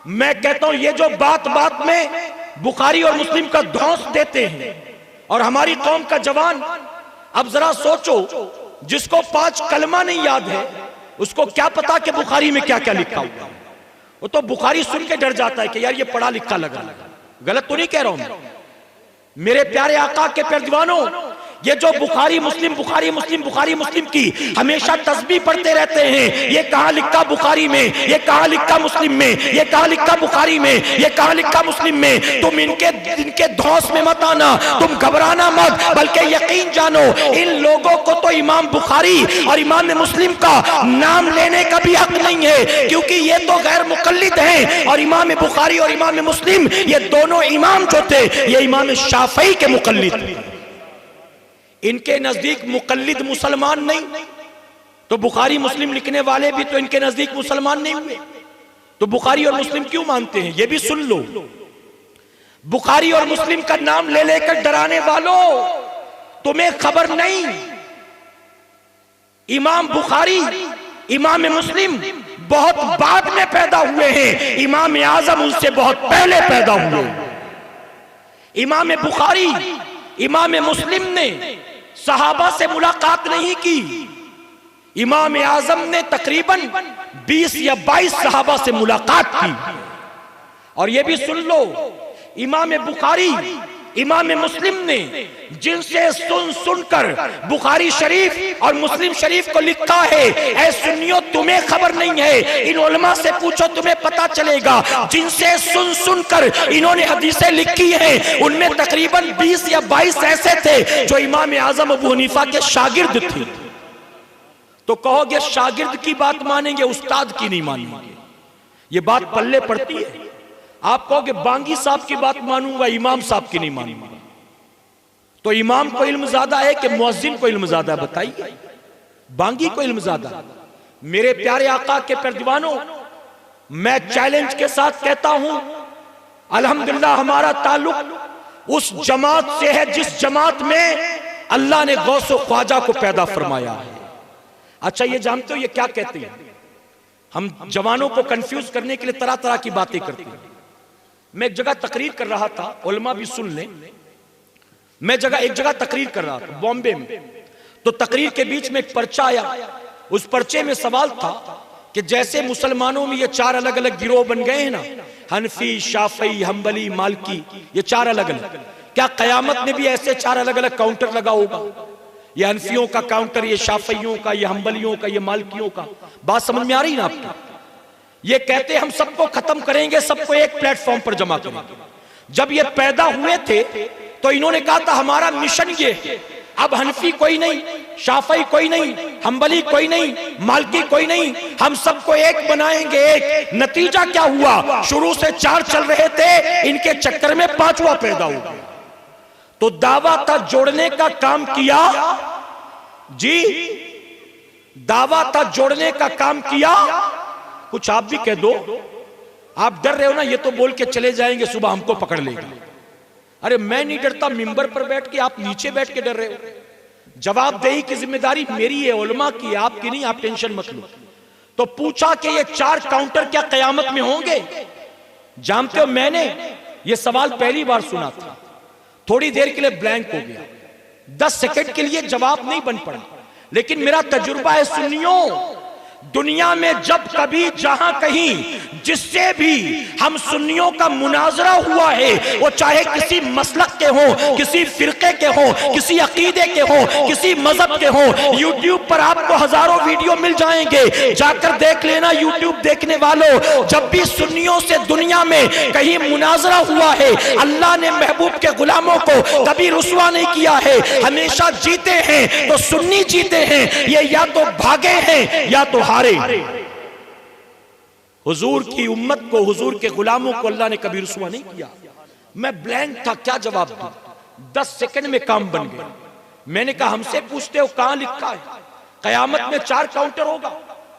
मैं कहता हूं ये जो बात बात में बुखारी और मुस्लिम का ध्वंस देते हैं, और हमारी कौम का जवान अब जरा सोचो, जिसको 5 कलमा नहीं याद है उसको क्या पता कि बुखारी में क्या क्या लिखा हुआ। वो तो बुखारी सुन के डर जाता है कि यार ये पढ़ा लिखा लगा। गलत तो नहीं कह रहा हूं मेरे प्यारे आका के प्यारे दीवानों। ये जो बुखारी मुस्लिम बुखारी मुस्लिम बुखारी मुस्लिम की हमेशा तस्बीह पढ़ते रहते हैं, ये कहां लिखा बुखारी में, ये कहां लिखा मुस्लिम में, ये कहां लिखा बुखारी में, ये कहां लिखा मुस्लिम में। तुम इनके धौंस में मत आना, तुम घबराना मत, बल्कि यकीन जानो इन लोगों को तो इमाम बुखारी और इमाम मुस्लिम का नाम लेने का भी हक नहीं है, क्योंकि ये तो गैर मुकल्लिद हैं। और इमाम बुखारी और इमाम मुस्लिम ये दोनों इमाम जो थे ये इमाम शाफई के मुकल्लिद थे। इनके नजदीक मुकल्लिद मुसलमान नहीं, तो बुखारी मुस्लिम लिखने वाले भी तो इनके नजदीक मुसलमान नहीं हुए। तो बुखारी और मुस्लिम क्यों मानते हैं ये भी सुन लो। बुखारी और मुस्लिम का नाम ले लेकर डराने वालों, तुम्हें खबर नहीं, इमाम बुखारी इमाम मुस्लिम बहुत बाद में पैदा हुए हैं, इमाम आजम उनसे बहुत पहले पैदा हुए। इमाम बुखारी इमाम मुस्लिम ने सहाबा से मुलाकात नहीं की, इमाम आजम ने तकरीबन 20 या 22 सहाबा से मुलाकात की। और यह भी सुन लो, इमाम बुखारी इमाम मुस्लिम ने जिनसे सुन सुनकर बुखारी शरीफ और मुस्लिम शरीफ को लिखा है, ऐ सुन्नियों तुम्हें खबर नहीं है, इन उलमा से पूछो तुम्हें पता चलेगा। जिनसे सुन सुनकर इन्होंने हदीसें लिखी हैं उनमें तकरीबन 20 या 22 ऐसे थे जो इमाम आजम अबू हनीफा के शागिर्द थे। तो कहोगे शागिर्द की बात मानेंगे, उस्ताद की नहीं मानेंगे, ये बात पल्ले पड़ती है। आप कहोगे बांगी साहब की बात मानूंगा, इमाम साहब की नहीं मानूंगा। तो इमाम को इल्म ज्यादा है कि मुअज्जिन को इल्म ज्यादा है? बताइए, बांगी को इल्म ज्यादा। मेरे प्यारे आका के प्यारे दीवानों, मैं चैलेंज के साथ कहता हूं, अल्हम्दुलिल्लाह हमारा ताल्लुक उस जमात से है जिस जमात में अल्लाह ने गौस व ख्वाजा को पैदा फरमाया है। अच्छा, ये जानते हो ये क्या कहते हैं? हम जवानों को कंफ्यूज करने के लिए तरह तरह की बातें करते हैं। मैं एक जगह तकरीर कर रहा था, उलमा भी सुन लें, मैं एक जगह तकरीर कर रहा था बॉम्बे में। तो तकरीर के बीच में एक पर्चा आया, उस पर्चे में सवाल था कि जैसे मुसलमानों में ये 4 अलग अलग गिरोह बन गए हैं ना, हनफी, शाफई, हम्बली, मालकी, ये 4 अलग अलग, क्या कयामत में भी ऐसे 4 अलग अलग काउंटर लगा होगा? ये हनफियों का काउंटर, ये शाफियों का, ये हम्बलियों का, ये मालकियों का। बात समझ में आ रही ना आपको? ये कहते हम सबको खत्म करेंगे, सबको एक प्लेटफॉर्म पर जमा करेंगे। जब ये पैदा हुए थे तो इन्होंने कहा था हमारा मिशन ये, अब हनफी कोई नहीं, शाफी कोई नहीं, हम्बली कोई नहीं, मालकी कोई नहीं, हम सबको एक बनाएंगे, एक। नतीजा क्या हुआ? शुरू से 4 चल रहे थे, इनके चक्कर में 5वां पैदा हुआ। तो दावा था जोड़ने का काम किया जी, दावा था जोड़ने का काम किया। कुछ आप भी कह दो, आप डर रहे हो ना, ये तो बोल के चले जाएंगे सुबह हमको पकड़ लेगा। अरे मैं नहीं डरता, मिंबर पर बैठ के आप नीचे बैठ के डर रहे हो। जवाबदेही की जिम्मेदारी मेरी है, उलमा की, आपकी नहीं, आप टेंशन मत लो। तो पूछा कि ये 4 काउंटर क्या कयामत में होंगे? जानते हो, मैंने ये सवाल पहली बार सुना था, थोड़ी देर के लिए ब्लैंक हो गया, 10 सेकंड के लिए जवाब नहीं बन पड़ा। लेकिन मेरा तजुर्बा है सुन्नियों, दुनिया में जब कभी जहां कहीं जिससे भी हम सुन्नियों का मुनाजरा हुआ है, वो चाहे किसी मसलक के हो, किसी फिरके के हो, किसी अकीदे के हो, किसी मजहब के हो, यूट्यूब पर आपको हजारों वीडियो मिल जाएंगे, जाकर देख लेना। यूट्यूब देखने वालों, जब भी सुन्नियों से दुनिया में कहीं मुनाजरा हुआ है, अल्लाह ने महबूब के गुलामों को कभी रुसवा नहीं किया है, हमेशा जीते हैं। तो सुन्नी जीते हैं, ये या तो भागे हैं या तो हारे। हुजूर की उम्मत को, हुजूर के गुलामों को अल्लाह ने कभी रुसवा नहीं किया। मैं ब्लैंक था, क्या जवाब दूं? 10 सेकंड में काम बन गया। मैंने कहा हमसे पूछते हो कहां लिखा है कयामत में 4 काउंटर होगा?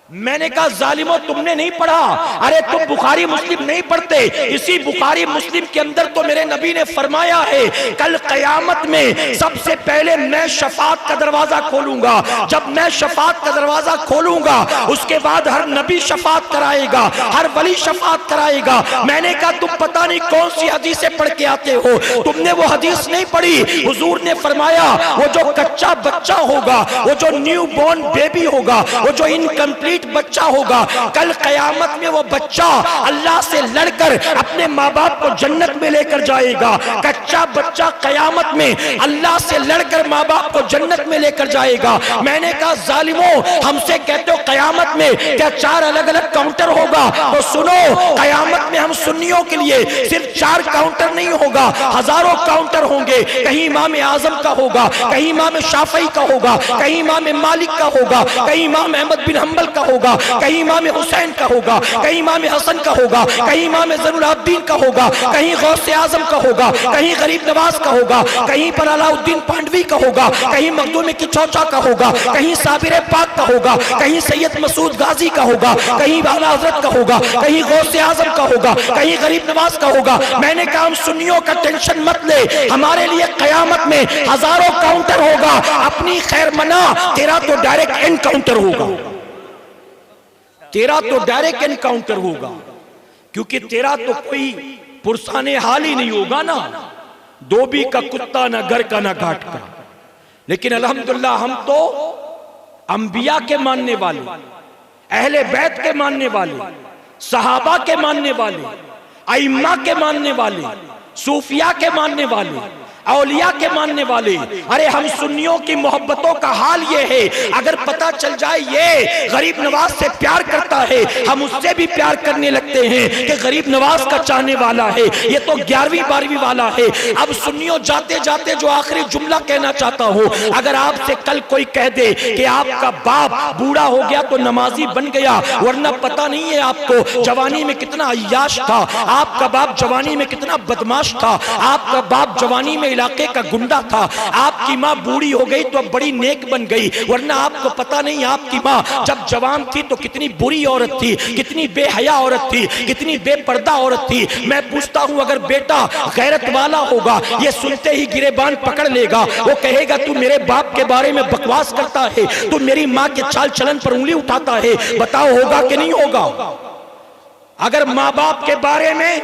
मैंने कहा जालिमो तुमने नहीं पढ़ा। अरे तुम बुखारी मुस्लिम नहीं पढ़ते, इसी बुखारी मुस्लिम के अंदर तो मेरे नबी ने फरमाया है कल कयामत में सबसे पहले मैं शफात का दरवाजा खोलूंगा। जब मैं शफात का दरवाजा खोलूंगा उसके बाद हर नबी शफात कराएगा, हर वली शफात कराएगा। मैंने कहा तुम पता नहीं कौन सी हदीसें पढ़ के आते हो, तुमने वो हदीस नहीं पढ़ी। हुजूर ने फरमाया वो जो कच्चा बच्चा होगा, वो जो न्यू बॉर्न बेबी होगा, वो जो इनकम्प्लीट बच्चा होगा, कल कयामत में वो बच्चा अल्लाह से लड़कर अपने माँ बाप को जन्नत में लेकर जाएगा। कच्चा बच्चा कयामत में अल्लाह से लड़कर माँ बाप को जन्नत में लेकर जाएगा। मैंने कहा जालिमो हमसे कहते हो कयामत में क्या 4 अलग अलग काउंटर होगा? तो सुनो, कयामत में हम सुन्नियों के लिए सिर्फ 4 काउंटर नहीं होगा, हजारों काउंटर होंगे। कहीं इमाम आजम का होगा, कहीं इमाम शाफई का होगा, कहीं इमाम मालिक का होगा, कहीं इमाम अहमद बिन हंबल का होगा, कहीं इमाम हुसैन का होगा, कहीं इमाम हसन का होगा, कहीं इमाम ज़ैनुल आबिदीन का होगा, कहीं गौसे आजम का होगा, कहीं गरीब नवाज का होगा, कहीं पर अलाउद्दीन पांडवी का होगा, कहीं मखदूम की चौचा का होगा, कहीं साबिर पाक का होगा, कहीं सैयद मसूद गाजी का होगा, कहीं आला हज़रत का होगा, कहीं गौसे आजम का होगा, कहीं गरीब नवाज का होगा। मैंने कहा हम सुन्नियों का टेंशन मत ले, हमारे लिए कयामत में हजारों काउंटर होगा। अपनी खैर मना, तेरा तो डायरेक्ट एनकाउंटर होगा, तेरा तो डायरेक्ट एनकाउंटर होगा, क्योंकि तेरा तो कोई पुरसाने हाल ही नहीं होगा ना, धोबी का कुत्ता ना घर का ना घाट का। लेकिन अल्हम्दुलिल्लाह हम तो अंबिया के मानने वाले, अहले बैत के मानने वाले, सहाबा के मानने वाले, अइम्मा के मानने वाले, सूफिया के मानने वाले, औलिया के मानने वाले। अरे हम सुन्नियों की मोहब्बतों का हाल ये है, अगर पता चल जाए ये गरीब नवाज से प्यार करता है, हम उससे भी प्यार करने लगते हैं कि गरीब नवाज का चाहने वाला है, ये तो 11वीं 12वीं वाला है। अब सुन्नियों जाते जाते जो आखिरी जुमला कहना चाहता हूँ, अगर आपसे कल कोई कह दे कि आपका बाप बूढ़ा हो गया तो नमाजी बन गया, वरना पता नहीं है आपको जवानी में कितना अय्याश था, आपका बाप जवानी में कितना बदमाश था, आपका बाप जवानी में इलाके का गुंडा था, आपकी माँ बूढ़ी हो गई तो अब बड़ी नेक बन गई, वरना आपको पता नहीं आपकी माँ जब जवान थी तो कितनी बुरी औरत थी, कितनी बेहया औरत थी, कितनी बेपर्दा औरत थी। मैं पूछता हूँ अगर बेटा गैरत वाला होगा, ये सुनते ही गिरेबान पकड़ लेगा, वो कहेगा तू मेरे बाप के बारे में बकवास करता है, तू मेरी माँ के चाल चलन पर उंगली उठाता है, बताओ होगा कि नहीं होगा? अगर माँ बाप के बारे में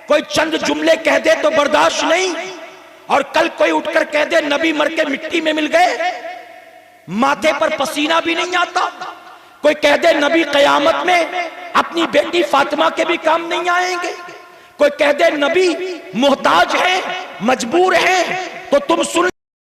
कोई चंद जुमले कह दे तो बर्दाश्त नहीं, और कल कोई उठकर कह दे नबी मर के मिट्टी में मिल गए, माथे पर पसीना भी नहीं आता। कोई कह दे नबी कयामत में अपनी बेटी फातिमा के भी काम नहीं आएंगे, कोई कह दे नबी मोहताज है, मजबूर है, तो तुम सुन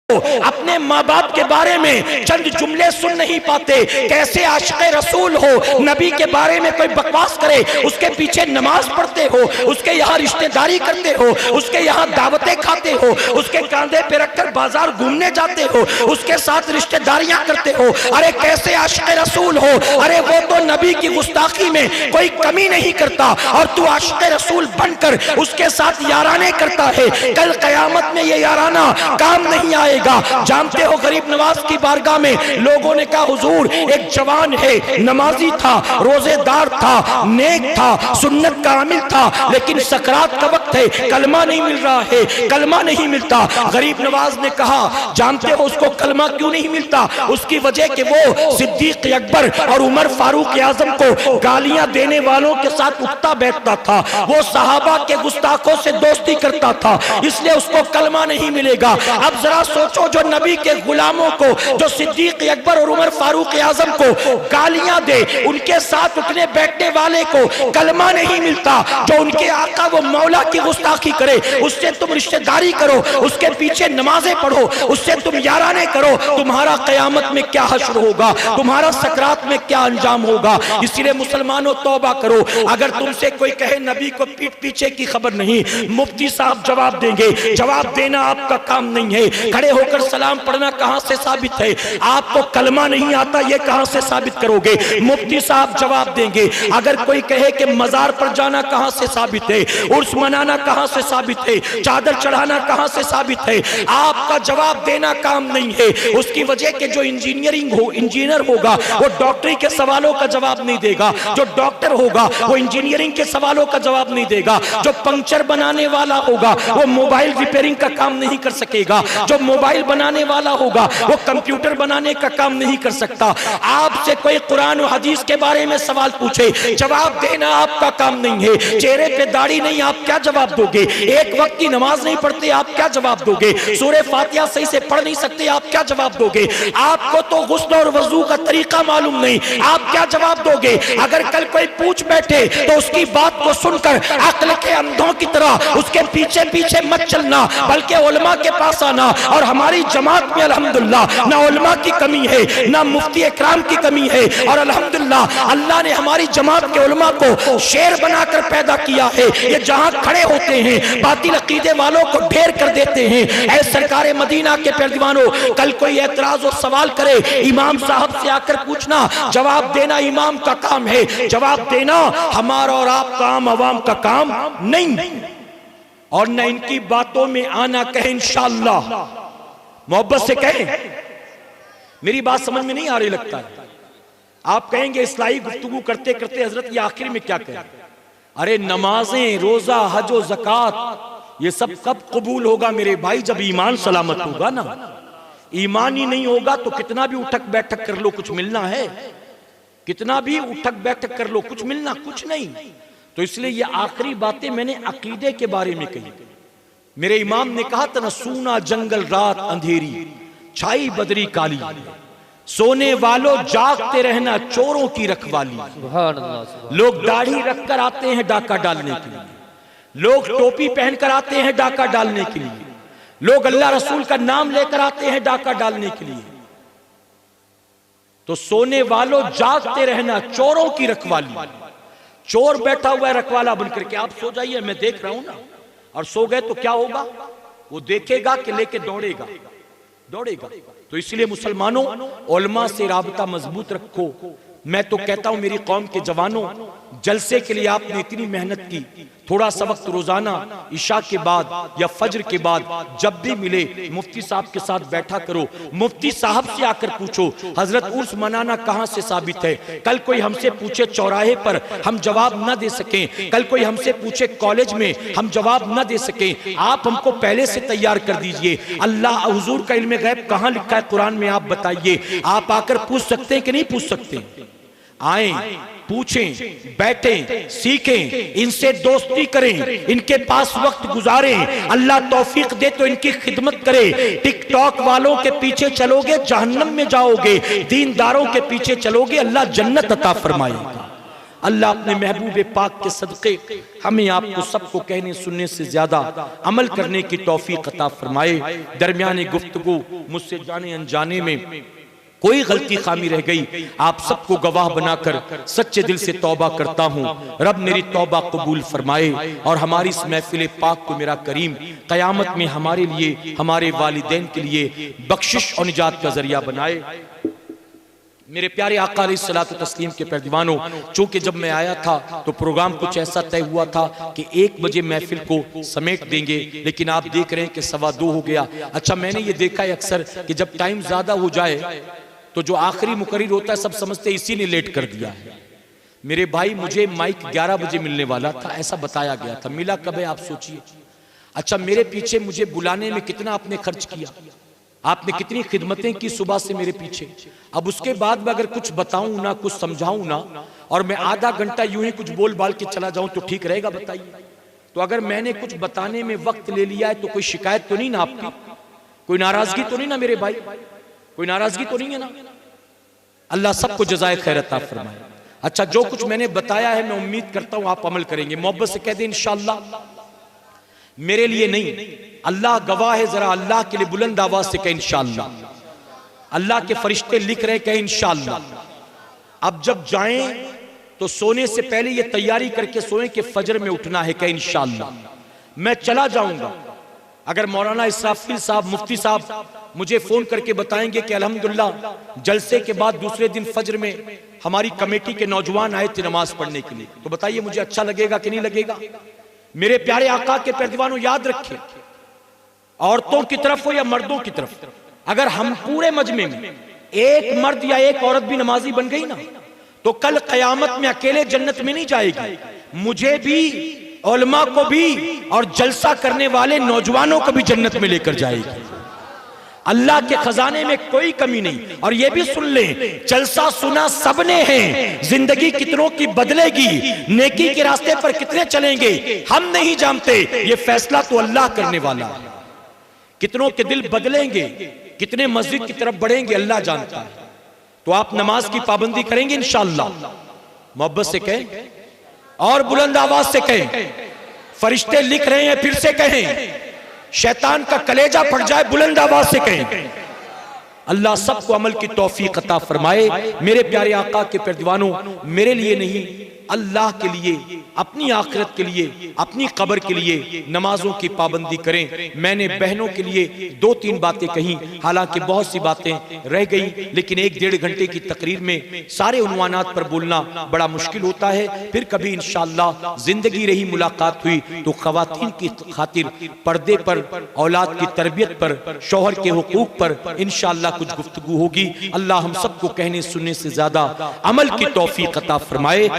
अपने माँ बाप के बारे में चंद जुमले सुन नहीं पाते। कैसे आशिक़े रसूल हो, नबी के बारे में कोई बकवास करे, उसके पीछे नमाज पढ़ते हो, उसके यहाँ रिश्तेदारी करते हो, उसके यहाँ दावतें खाते हो, उसके कांधे पे रखकर बाजार घूमने जाते हो, उसके साथ रिश्तेदारियां करते हो। अरे कैसे आशिक़े रसूल हो? अरे वो तो नबी की गुस्ताखी में कोई कमी नहीं करता और तू आशिक़े रसूल बनकर उसके साथ याराने करता है। कल कयामत में ये याराना काम नहीं आएगा। जानते हो गरीब नवाज की बारगाह में लोगों ने कहा हुजूर एक जवान है, नमाजी था, रोजेदार था, नेक था, सुन्नत का आमिल था, लेकिन सकरात का वक्त है, कलमा नहीं मिल रहा है, कलमा नहीं मिलता। गरीब नवाज ने कहा जानते हो उसको कलमा क्यों नहीं मिलता? उसकी वजह कि वो सिद्दीक अकबर और उमर फारूक आजम को गालियां देने वालों के साथ उठता बैठता था, वो सहाबा के गुस्ताखों से दोस्ती करता था, इसलिए उसको कलमा नहीं मिलेगा। अब जरा सोचो जो नबी के गुलामों को, जो सिद्दीक अकबर और उमर फारूक आजम को गालियां दे, उनके साथ उठने बैठने वाले को कलमा नहीं मिलता, जो उनके आका वो मौला की गुस्ताखी करे उससे तुम रिश्तेदारी करो, उसके पीछे नमाजें पढ़ो, उससे तुम याराने करो, तुम्हारा कयामत में क्या हश्र होगा, तुम्हारा सकरात में क्या अंजाम होगा। इसलिए मुसलमानों तौबा करो। अगर तुमसे कोई कहे नबी को पीठ पीछे की खबर नहीं, मुफ्ती साहब जवाब देंगे, जवाब देना आपका काम नहीं है। खड़े होकर सलाम पढ़ना कहां से साबित है? आपको कलमा नहीं आता, ये कहां से साबित करोगे? मुफ्ती साहब जवाब देंगे। अगर कोई कहे कि मजार पर जाना कहां से साबित है, उर्स मनाना कहां से साबित है, चादर चढ़ाना कहां से साबित है, आपका जवाब देना काम नहीं है। उसकी वजह के जो इंजीनियर होगा वो डॉक्टरी के सवालों का का जवाब नहीं देगा, जो डॉक्टर होगा वो इंजीनियरिंग के सवालों का जवाब नहीं देगा, जो पंक्चर बनाने वाला होगा वो मोबाइल रिपेयरिंग का काम नहीं कर सकेगा, जो मोबाइल बनाने वाला होगा वो कंप्यूटर बनाने का काम नहीं कर सकता। आपसे कोई कुरान और हदीस के बारे में सवाल पूछे, जवाब देना आपका काम नहीं है। चेहरे पे दाढ़ी नहीं, आप क्या जवाब दोगे? एक वक्त की नमाज नहीं पढ़ते, आप क्या जवाब दोगे? सूरह फातिहा सही से पढ़ नहीं सकते, आप क्या जवाब दोगे? आपको तो गुस्ल और वजू का तरीका मालूम नहीं, आप क्या जवाब दोगे? अगर कल कोई पूछ बैठे तो उसकी बात को सुनकर अक्ल के अंधों की तरह उसके पीछे पीछे मत चलना, बल्कि उलमा के पास आना। और हमारी जमात में अल्हम्दुलिल्लाह ना उलमा की कमी है, ना मुफ्ती इकराम की कमी है, और अल्हम्दुलिल्लाह अल्लाह ने हमारी जमात के उलमा को शेर बनाकर पैदा किया है। ये जहां खड़े होते हैं बातिल अकीदे वालों को ढेर कर देते हैं। ऐ सरकारे मदीना के पैरदीवानों, कल कोई एतराज और सवाल करे, इमाम साहब से आकर पूछना, जवाब देना इमाम का काम है, जवाब देना हमारा और आपका आम अवाम का काम नहीं। और न इनकी बातों में आना कहे, इंशाअल्लाह मोहब्बत से कहें। मेरी बात समझ में नहीं आ रही लगता है। आप कहेंगे इस्लाही गुफ्तगू करते करते हजरत ये आखिर में क्या कहें? अरे नमाजें, रोजा, हज और ज़कात ये सब कब कबूल होगा मेरे भाई? जब ईमान सलामत होगा ना। ईमान ही नहीं होगा तो कितना भी उठक बैठक कर लो कुछ मिलना है? कितना भी उठक बैठक कर लो कुछ मिलना कुछ नहीं। तो इसलिए ये आखिरी बातें मैंने अकीदे के बारे में कही। मेरे इमाम ने कहा था ना, सूना जंगल रात अंधेरी, छाई बदरी काली, सोने वालों जागते रहना चोरों की रखवाली। लोग दाढ़ी रखकर आते हैं डाका डालने के लिए, लोग टोपी पहनकर आते हैं डाका डालने के लिए, लोग अल्लाह रसूल का नाम लेकर आते हैं डाका डालने के लिए। तो सोने वालों जागते रहना चोरों की रखवाली। चोर बैठा हुआ है रखवाला बनकर के, आप सो जाइए मैं देख रहा हूं ना, और सो गए तो क्या होगा? वो देखेगा कि लेके दौड़ेगा दौड़ेगा। तो इसलिए मुसलमानों, उलमा से राबता मजबूत रखो। मैं तो कहता हूं मेरी कौम के जवानों, जलसे के लिए आपने इतनी मेहनत की, थोड़ा सा वक्त रोजाना इशा के बाद या फज्र के बाद जब भी मिले मुफ्ती साहब के साथ बैठा करो। मुफ्ती साहब से आकर पूछो हजरत उर्स मनाना कहां से साबित है। कल कोई हमसे पूछे चौराहे पर हम जवाब न दे सकें, कल कोई हमसे पूछे कॉलेज में हम जवाब न दे सकें, आप हमको पहले से तैयार कर दीजिए। अल्लाह हुजूर का इल्म गैब कहां लिखा है कुरान में, आप बताइए। आप आकर पूछ सकते हैं कि नहीं पूछ सकते? आए, पूछें, बैठें, सीखें, इनसे दोस्ती करें, इनके पास वक्त गुजारें। अल्लाह तौफीक दे तो इनकी खिदमत करें। टिकटॉक वालों के पीछे चलोगे जहन्नम में जाओगे, दीनदारों के पीछे चलोगे अल्लाह जन्नत अता फरमाएगा। अल्लाह अपने महबूब पाक के सदक़े हमें आपको सबको कहने सुनने से ज्यादा अमल करने की तौफीक अता फरमाए। दरमियाने गुफ्तगू मुझसे जाने अनजाने में कोई गलती खामी रह गई, आप सबको गवाह बनाकर सच्चे दिल से तौबा करता हूँ। रब मेरी तौबा कबूल फरमाए और हमारी इस महफिल पाक को मेरा करीम क़यामत में हमारे लिए, हमारे वालिदैन के लिए बख्शिश और निजात का जरिया बनाए। मेरे प्यारे आका अलैहिस्सलातु तस्लीम के पैरदीवानों, चूंकि जब मैं आया था तो प्रोग्राम कुछ ऐसा तय हुआ था कि 1 बजे महफिल को समेट देंगे, लेकिन आप देख रहे हैं कि 1:15 हो गया। अच्छा, मैंने ये देखा है अक्सर कि जब टाइम ज्यादा हो जाए तो जो आखिरी मुकर्रिर होता है सब समझते इसी ने लेट कर दिया है। मेरे भाई, मुझे माइक 11 बजे मिलने वाला था, ऐसा बताया गया था। मिला कब है आप सोचिए। अच्छा, मेरे पीछे मुझे बुलाने में कितना आपने खर्च किया, आपने कितनी खिदमतें की सुबह से मेरे पीछे। अब उसके बाद में अगर कुछ बताऊं ना, कुछ समझाऊं ना, और मैं आधा घंटा यूं ही कुछ बोल बाल के चला जाऊं तो ठीक रहेगा? बताइए। तो अगर मैंने कुछ बताने में वक्त ले लिया है तो कोई शिकायत तो नहीं ना आपकी, कोई नाराजगी तो नहीं ना मेरे भाई, कोई नाराजगी तो नहीं है ना? अल्लाह सबको जज़ाए खैर अता फरमाए। अच्छा, जो कुछ मैंने बताया है मैं उम्मीद करता हूं आप अमल करेंगे। मोहब्बत से कह दें इंशाअल्लाह। मेरे लिए नहीं, अल्लाह गवाह है, जरा अल्लाह के लिए बुलंद आवाज से कहें इंशाअल्लाह। अल्लाह के फरिश्ते लिख रहे, कहें इंशाअल्लाह। अब जब जाएं तो सोने से पहले ये तैयारी करके सोएं कि फजर में उठना है, कहें इंशाअल्लाह। मैं चला जाऊंगा, अगर मौलाना इसराफिल साहब, मुफ्ती साहब मुझे फोन करके बताएंगे कि अल्हम्दुलिल्लाह जलसे के बाद दूसरे दिन फजर में हमारी कमेटी के नौजवान आए थे नमाज पढ़ने के लिए, तो बताइए मुझे अच्छा लगेगा कि नहीं लगेगा? मेरे प्यारे आका के पैरदीवानों, याद रखें, औरतों की तरफ हो या मर्दों की तरफ, अगर हम पूरे मजमे में एक मर्द या एक औरत भी नमाजी बन गई ना तो कल क़यामत में अकेले जन्नत में नहीं जाएगी, मुझे भी, उलमा को भी और जलसा करने वाले नौजवानों को भी जन्नत में लेकर जाएगी। अल्लाह के खजाने में कोई कमी नहीं। और ये भी सुन ले, जलसा सुना सबने है, जिंदगी कितनों की बदलेगी, नेकी के रास्ते पर कितने चलेंगे हम नहीं जानते, ये फैसला तो अल्लाह करने वाला है। कितनों के दिल बदलेंगे, कितने मस्जिद की तरफ बढ़ेंगे, अल्लाह जानता है। तो आप नमाज की पाबंदी करेंगे इंशाअल्लाह, मोहब्बत से कहें और बुलंद आवाज से कहें। फरिश्ते लिख रहे हैं, फिर से कहें, शैतान का कलेजा फट जाए, बुलंद आवाज से कहें। अल्लाह सबको अमल की तौफीक अता फरमाए। मेरे प्यारे आका के प्यारे दीवानों, मेरे लिए नहीं, अल्लाह के लिए, अपनी आखिरत के लिए, अपनी कब्र के लिए नमाजों की पाबंदी करें। मैंने बहनों के लिए 2-3 बातें कही, हालांकि बहुत सी बातें रह गई, लेकिन 1-1.5 घंटे की तकरीर में सारे उन्वानात पर बोलना बड़ा मुश्किल होता है। फिर कभी इंशाअल्लाह जिंदगी रही, मुलाकात हुई तो खवातीन की खातिर पर्दे पर, औलाद की तरबियत पर, शौहर के हुकूक पर इंशाअल्लाह कुछ गुफ्तगू होगी। अल्लाह हम सबको कहने सुनने से ज्यादा अमल की तौफीक अता फरमाए।